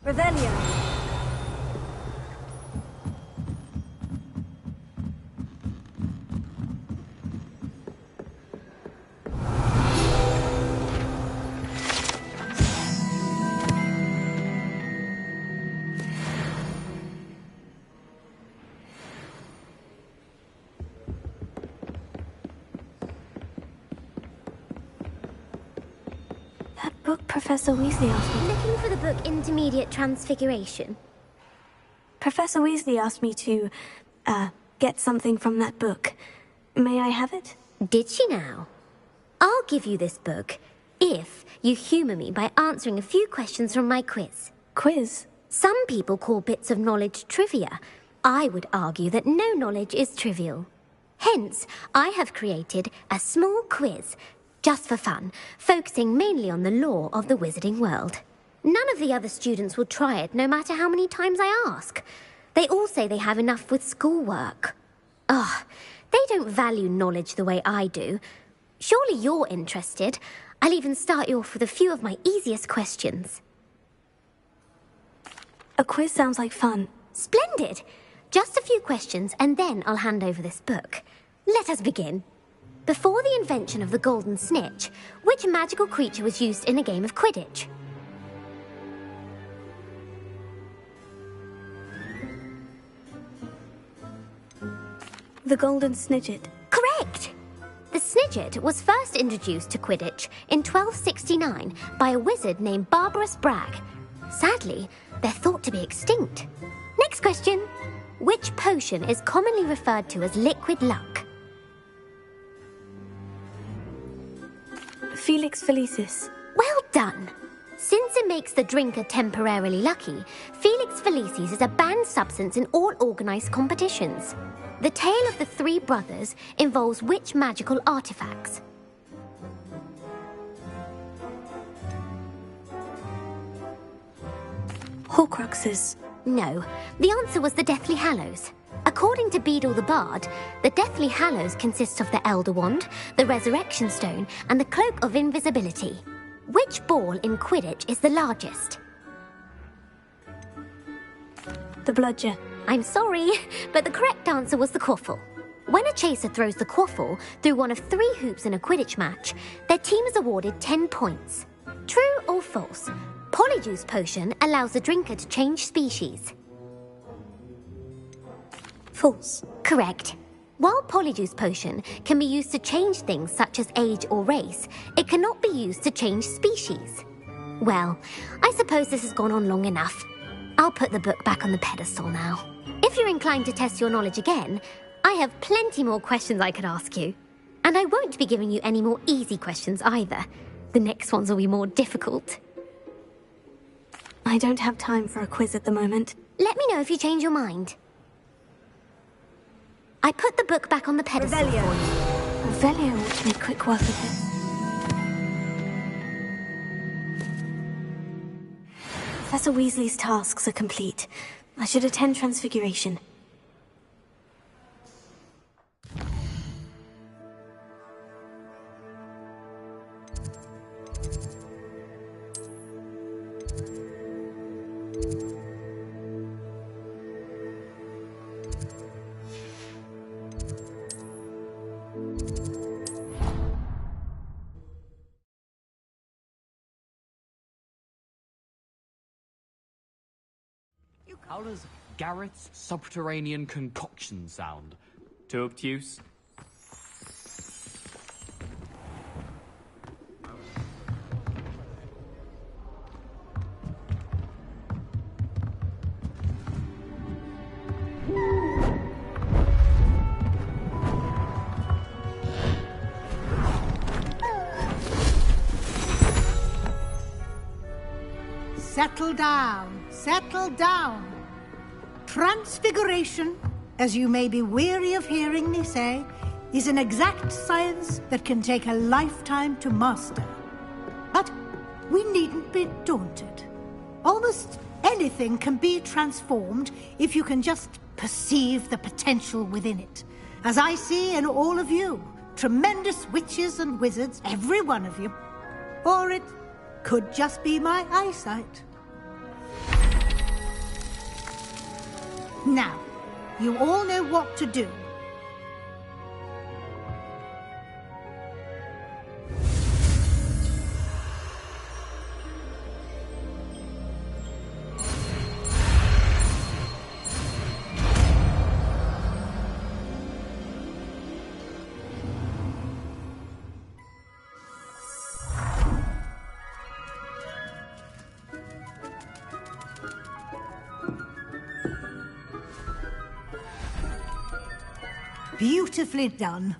Revelio. That book Professor Weasley asked me. Looking for the book Intermediate Transfiguration? Professor Weasley asked me to, get something from that book. May I have it? Did she now? I'll give you this book if you humour me by answering a few questions from my quiz. Quiz? Some people call bits of knowledge trivia. I would argue that no knowledge is trivial. Hence, I have created a small quiz, just for fun, focusing mainly on the lore of the wizarding world. None of the other students will try it, no matter how many times I ask. They all say they have enough with schoolwork. Ugh, they don't value knowledge the way I do. Surely you're interested. I'll even start you off with a few of my easiest questions. A quiz sounds like fun. Splendid! Just a few questions, and then I'll hand over this book. Let us begin. Before the invention of the golden snitch, which magical creature was used in a game of Quidditch? The golden snidget. Correct! The snidget was first introduced to Quidditch in 1269 by a wizard named Barbarous Bragg. Sadly, they're thought to be extinct. Next question. Which potion is commonly referred to as liquid luck? Felix Felicis. Well done! Since it makes the drinker temporarily lucky, Felix Felicis is a banned substance in all organised competitions. The tale of the three brothers involves which magical artifacts? Horcruxes. No, the answer was the Deathly Hallows. According to Beadle the Bard, the Deathly Hallows consists of the Elder Wand, the Resurrection Stone, and the Cloak of Invisibility. Which ball in Quidditch is the largest? The bludger. I'm sorry, but the correct answer was the quaffle. When a chaser throws the quaffle through one of 3 hoops in a Quidditch match, their team is awarded 10 points. True or false? Polyjuice potion allows the drinker to change species. False. Correct. While Polyjuice Potion can be used to change things such as age or race, it cannot be used to change species. Well, I suppose this has gone on long enough. I'll put the book back on the pedestal now. If you're inclined to test your knowledge again, I have plenty more questions I could ask you. And I won't be giving you any more easy questions either. The next ones will be more difficult. I don't have time for a quiz at the moment. Let me know if you change your mind. I put the book back on the pedestal for you. Revelio ought to make quick work of this. Professor Weasley's tasks are complete. I should attend Transfiguration. How does Garrett's subterranean concoction sound? Too obtuse? Settle down, settle down. Transfiguration, as you may be weary of hearing me say, is an exact science that can take a lifetime to master. But we needn't be daunted. Almost anything can be transformed if you can just perceive the potential within it. As I see in all of you, tremendous witches and wizards, every one of you. Or it could just be my eyesight. Now, you all know what to do. Beautifully done.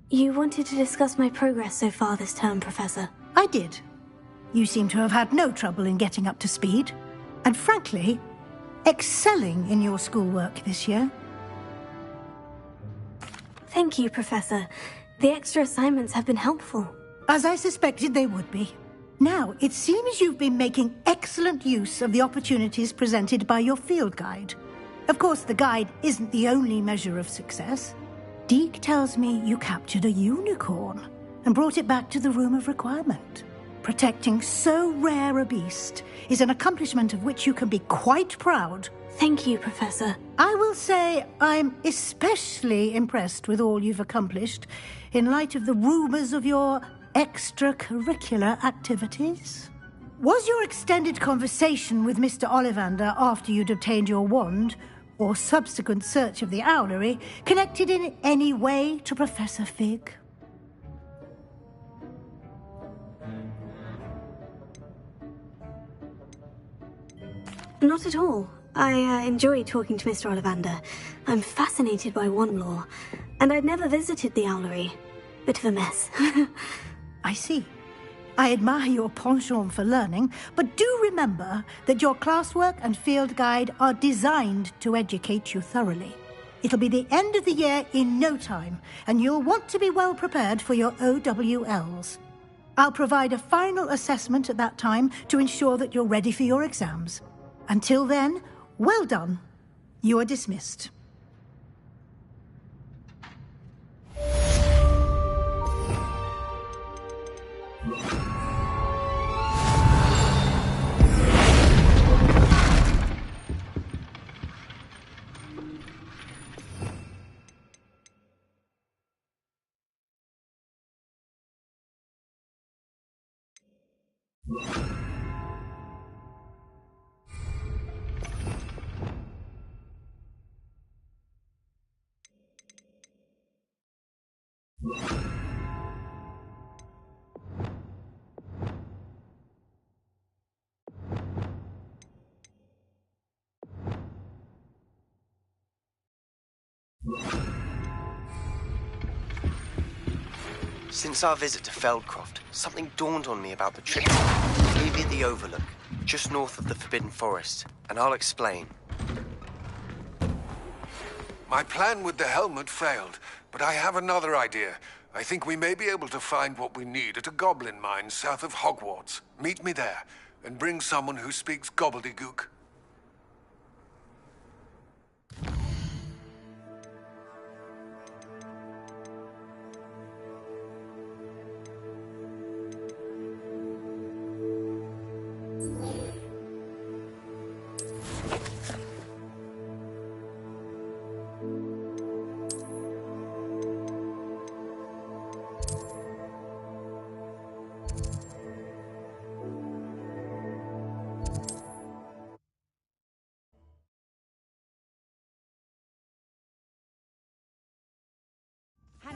You wanted to discuss my progress so far this term, Professor. I did. You seem to have had no trouble in getting up to speed. And frankly, excelling in your schoolwork this year. Thank you, Professor. The extra assignments have been helpful. As I suspected they would be. Now, it seems you've been making excellent use of the opportunities presented by your field guide. Of course, the guide isn't the only measure of success. Deke tells me you captured a unicorn and brought it back to the Room of Requirement. Protecting so rare a beast is an accomplishment of which you can be quite proud. Thank you, Professor. I will say I'm especially impressed with all you've accomplished in light of the rumors of your extracurricular activities. Was your extended conversation with Mr. Ollivander after you'd obtained your wand, or subsequent search of the owlery, connected in any way to Professor Fig? Not at all. I enjoy talking to Mr. Ollivander. I'm fascinated by wand lore, and I'd never visited the owlery. Bit of a mess. I see. I admire your penchant for learning, but do remember that your classwork and field guide are designed to educate you thoroughly. It'll be the end of the year in no time, and you'll want to be well prepared for your OWLs. I'll provide a final assessment at that time to ensure that you're ready for your exams. Until then, well done. You are dismissed. Since our visit to Feldcroft, something dawned on me about the trip. Maybe the Overlook, just north of the Forbidden Forest, and I'll explain. My plan with the helmet failed, but I have another idea. I think we may be able to find what we need at a goblin mine south of Hogwarts. Meet me there, and bring someone who speaks gobbledygook.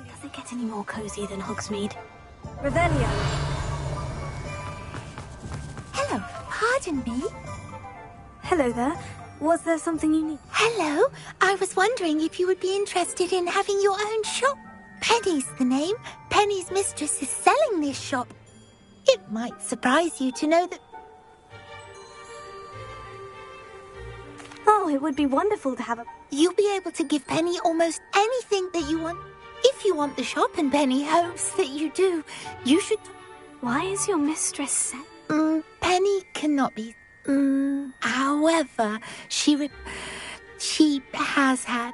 Does it get any more cozy than Hogsmeade? Revelio. Hello, pardon me? Hello there. Was there something you need? Hello, I was wondering if you would be interested in having your own shop. Penny's the name. Penny's mistress is selling this shop. It might surprise you to know that... Oh, it would be wonderful to have a... You'll be able to give Penny almost anything that you want. If you want the shop and Penny hopes that you do, you should... Why is your mistress set? Penny cannot be... However, she has had...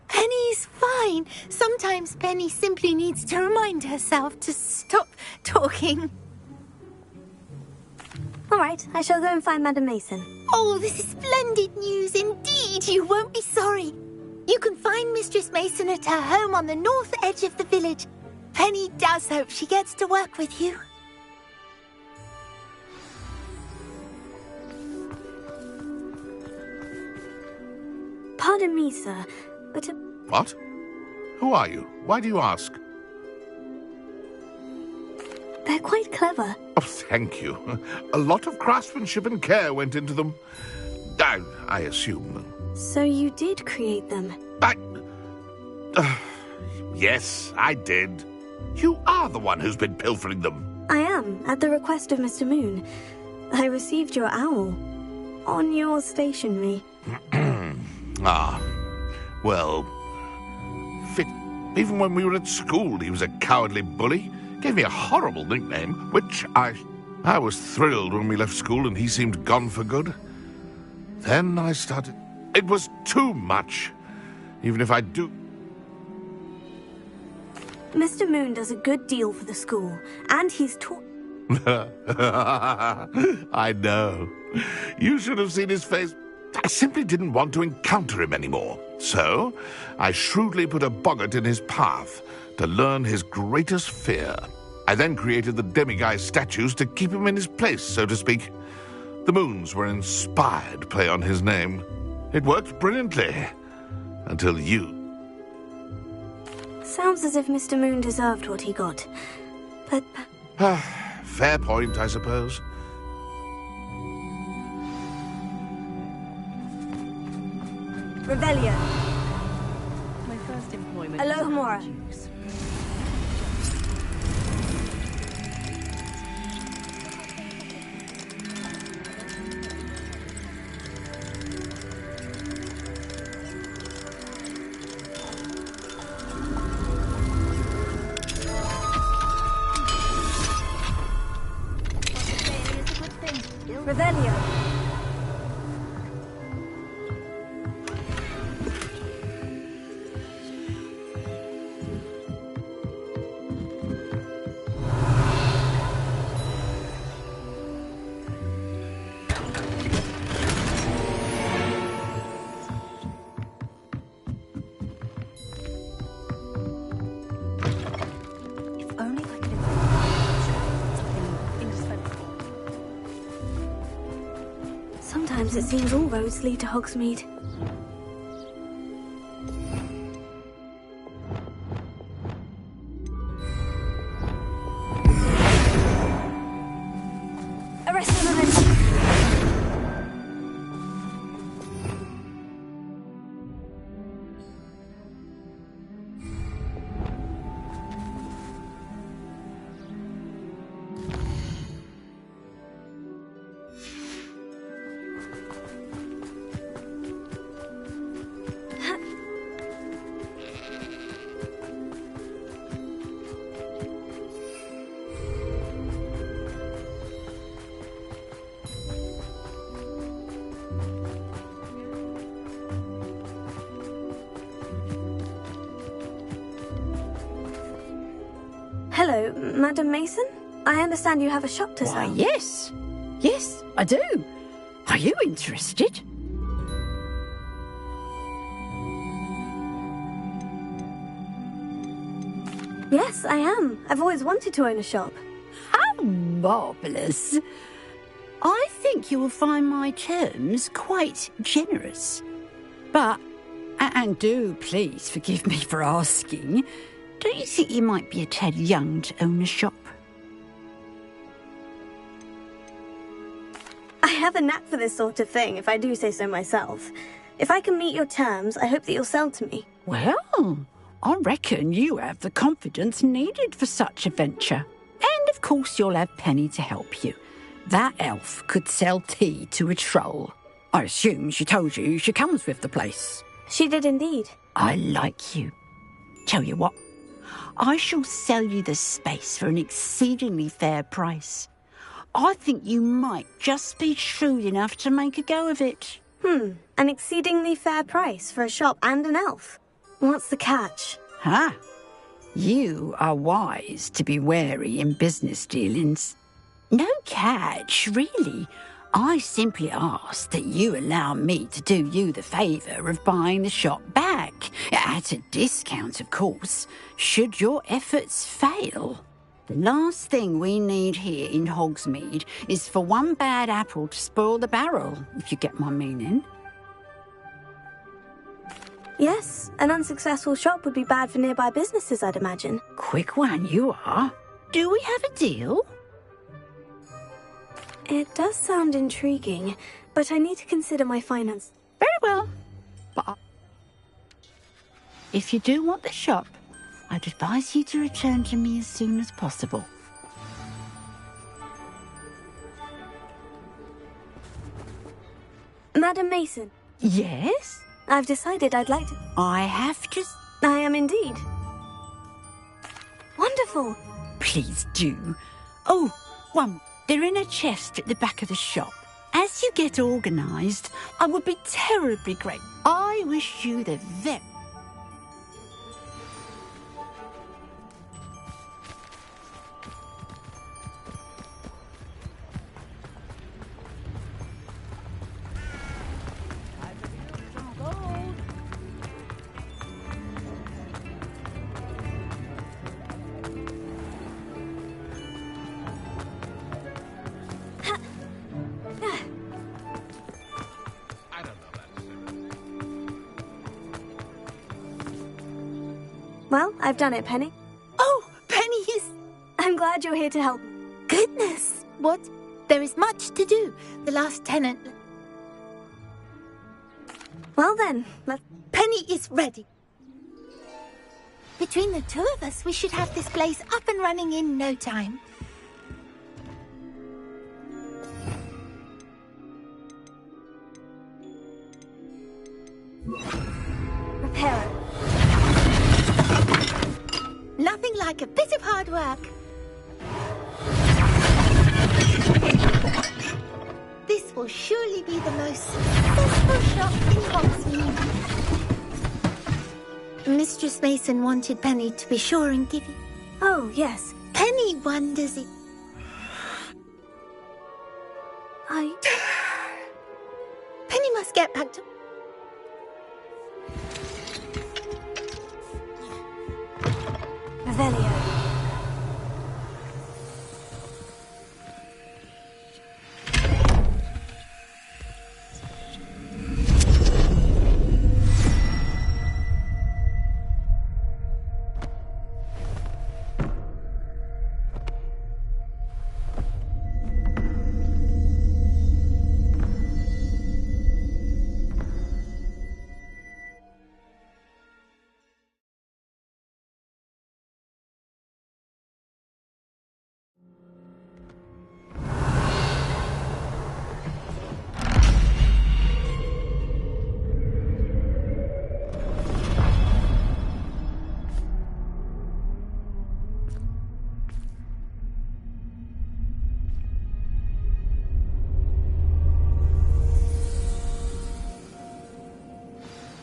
Penny's fine. Sometimes Penny simply needs to remind herself to stop talking. All right, I shall go and find Madam Mason. Oh, this is splendid news indeed. You won't be sorry. You can find Mistress Mason at her home on the north edge of the village. Penny does hope she gets to work with you. Pardon me, sir, but... What? Who are you? Why do you ask? They're quite clever. Oh, thank you. A lot of craftsmanship and care went into them. I assume. So you did create them? Yes, I did. You are the one who's been pilfering them. I am, at the request of Mr. Moon. I received your owl on your stationery. Well, fit. Even when we were at school, he was a cowardly bully. Gave me a horrible nickname, which I was thrilled when we left school and he seemed gone for good. Then I started... It was too much. Even if I do... Mr. Moon does a good deal for the school, and he's taught... I know. You should have seen his face. I simply didn't want to encounter him anymore. So, I shrewdly put a boggart in his path to learn his greatest fear. I then created the demiguise statues to keep him in his place, so to speak. The moons were an inspired play on his name. It worked brilliantly. Until you. Sounds as if Mr. Moon deserved what he got. But... Fair point, I suppose. Revelio. My first employment... Alohomora. Revelio. Sometimes it seems all roads lead to Hogsmeade. Arrest them, Hello, Madam Mason? I understand you have a shop to Why, sell. yes. Yes, I do. Are you interested? Yes, I am. I've always wanted to own a shop. How marvellous. I think you will find my terms quite generous. But, and do please forgive me for asking, don't you think you might be a tad young to own a shop? I have a knack for this sort of thing, if I do say so myself. If I can meet your terms, I hope that you'll sell to me. Well, I reckon you have the confidence needed for such a venture. And of course you'll have Penny to help you. That elf could sell tea to a troll. I assume she told you she comes with the place. She did indeed. I like you. Tell you what, I shall sell you the space for an exceedingly fair price. I think you might just be shrewd enough to make a go of it. An exceedingly fair price for a shop and an elf. What's the catch? Huh? You are wise to be wary in business dealings. No catch, really. I simply ask that you allow me to do you the favour of buying the shop back. At a discount, of course, should your efforts fail. The last thing we need here in Hogsmeade is for one bad apple to spoil the barrel, if you get my meaning. Yes, an unsuccessful shop would be bad for nearby businesses, I'd imagine. Quick one you are. Do we have a deal? It does sound intriguing, but I need to consider my finance. Very well. But if you do want the shop, I'd advise you to return to me as soon as possible. Madam Mason. Yes? I've decided I'd like to... I have to... I am indeed. Wonderful. Please do. Oh, one. They're in a chest at the back of the shop. As you get organised, I would be terribly grateful. I wish you the very... Well, I've done it, Penny. Oh, Penny is... I'm glad you're here to help. Goodness, what? There is much to do. The last tenant... Well then, let's... Penny is ready. Between the two of us, we should have this place up and running in no time. Repair. Nothing like a bit of hard work. This will surely be the most successful shop in Hogsmeade. Mistress Mason wanted Penny to be sure and give you. Oh, yes. Penny wonders if... Penny must get back to... Revelio.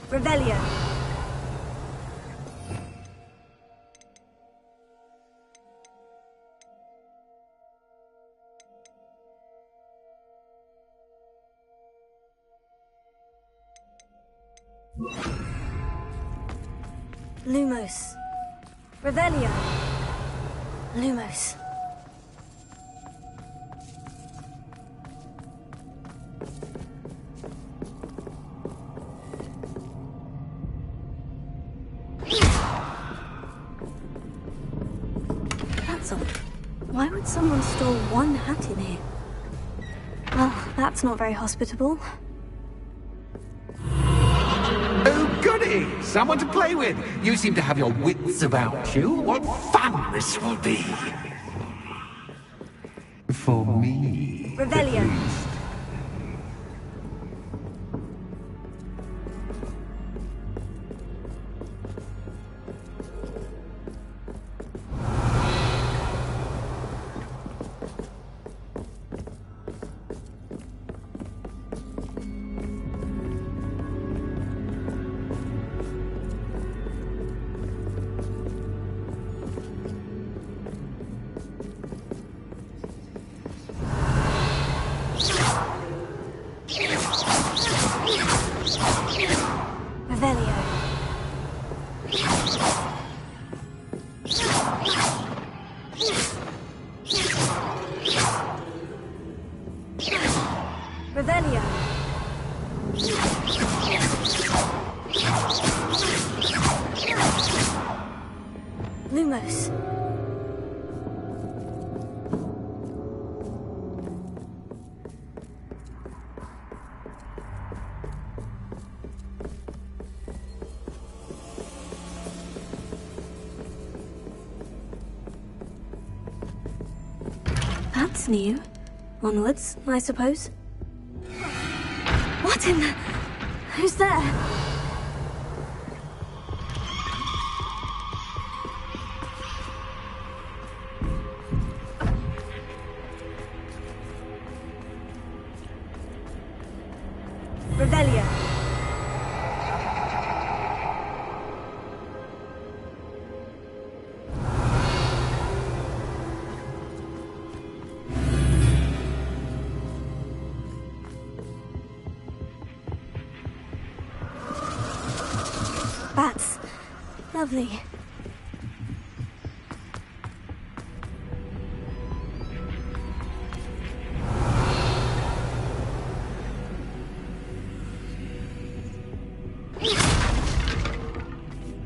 Revelio. Lumos. Revelio. Lumos. That's odd. Why would someone store one hat in here? Well, that's not very hospitable. Oh, goody! Someone to play with! You seem to have your wits about you. What fun this will be! For me. Revelio. Revelio. Lumos. That's new. Onwards, I suppose. What in the... Who's there? Revelio. Bats. Lovely.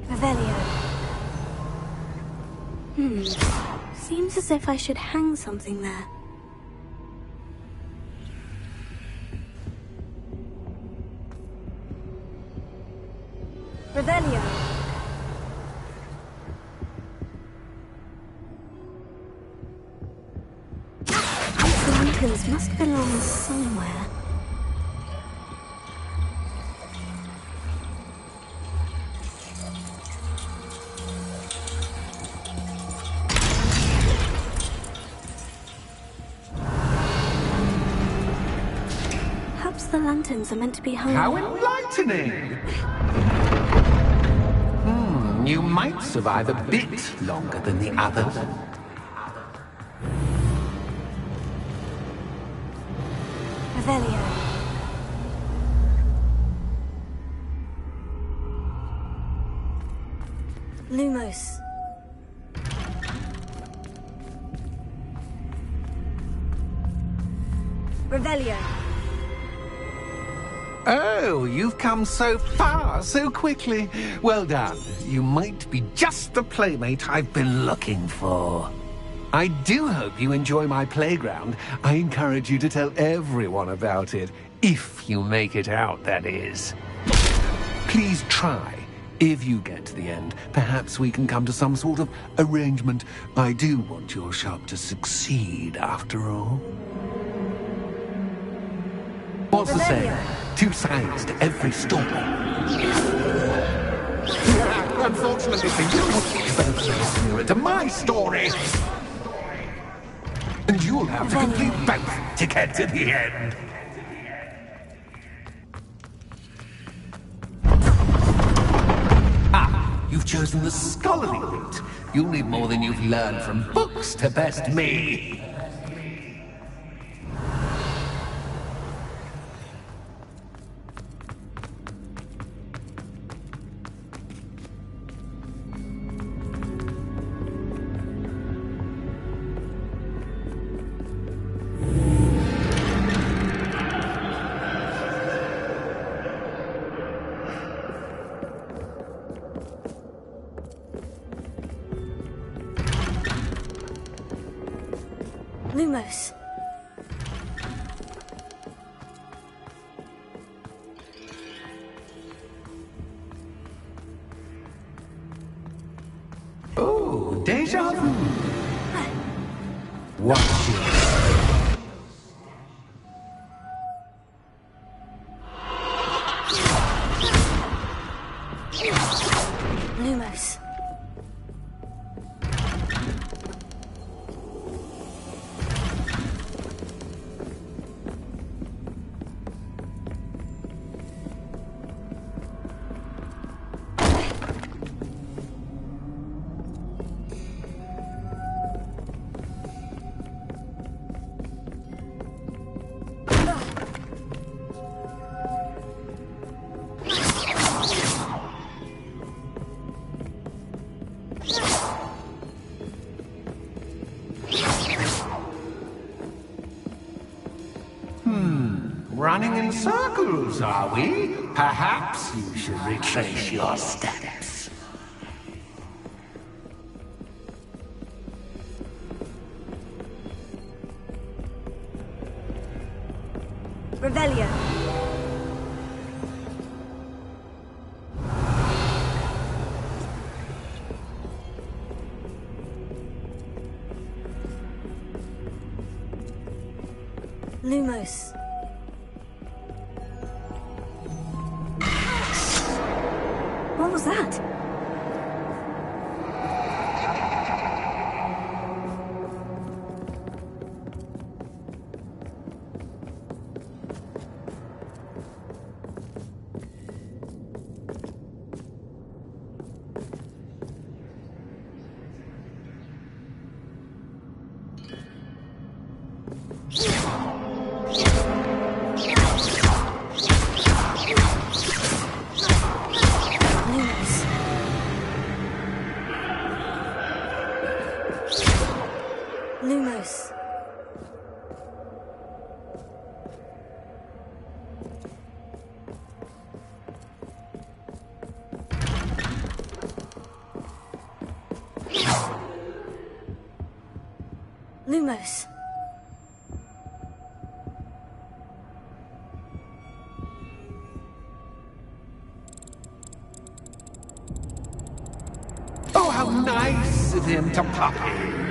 Revelio. Seems as if I should hang something there. Revelio. These lanterns must belong somewhere. Perhaps the lanterns are meant to be hung. How enlightening! You might survive a bit longer than the others. Revelio. Lumos. Revelio. Oh, you've come so far so quickly. Well done. You might be just the playmate I've been looking for. I do hope you enjoy my playground. I encourage you to tell everyone about it. If you make it out, that is. Please try. If you get to the end, perhaps we can come to some sort of arrangement. I do want your shop to succeed, after all. What's the saying? Two sides to every story. Unfortunately for you, both sides are into my story. And you'll have to complete both to get to the end. You've chosen the scholarly route. You'll need more than you've learned from books to best me. Lumos. Oh, deja vu. Watch it. Lumos. Running in circles, are we? Perhaps you should retrace your steps. Revelio. Lumos. What was that? Lumos. Lumos. Oh, how nice of him to pop in.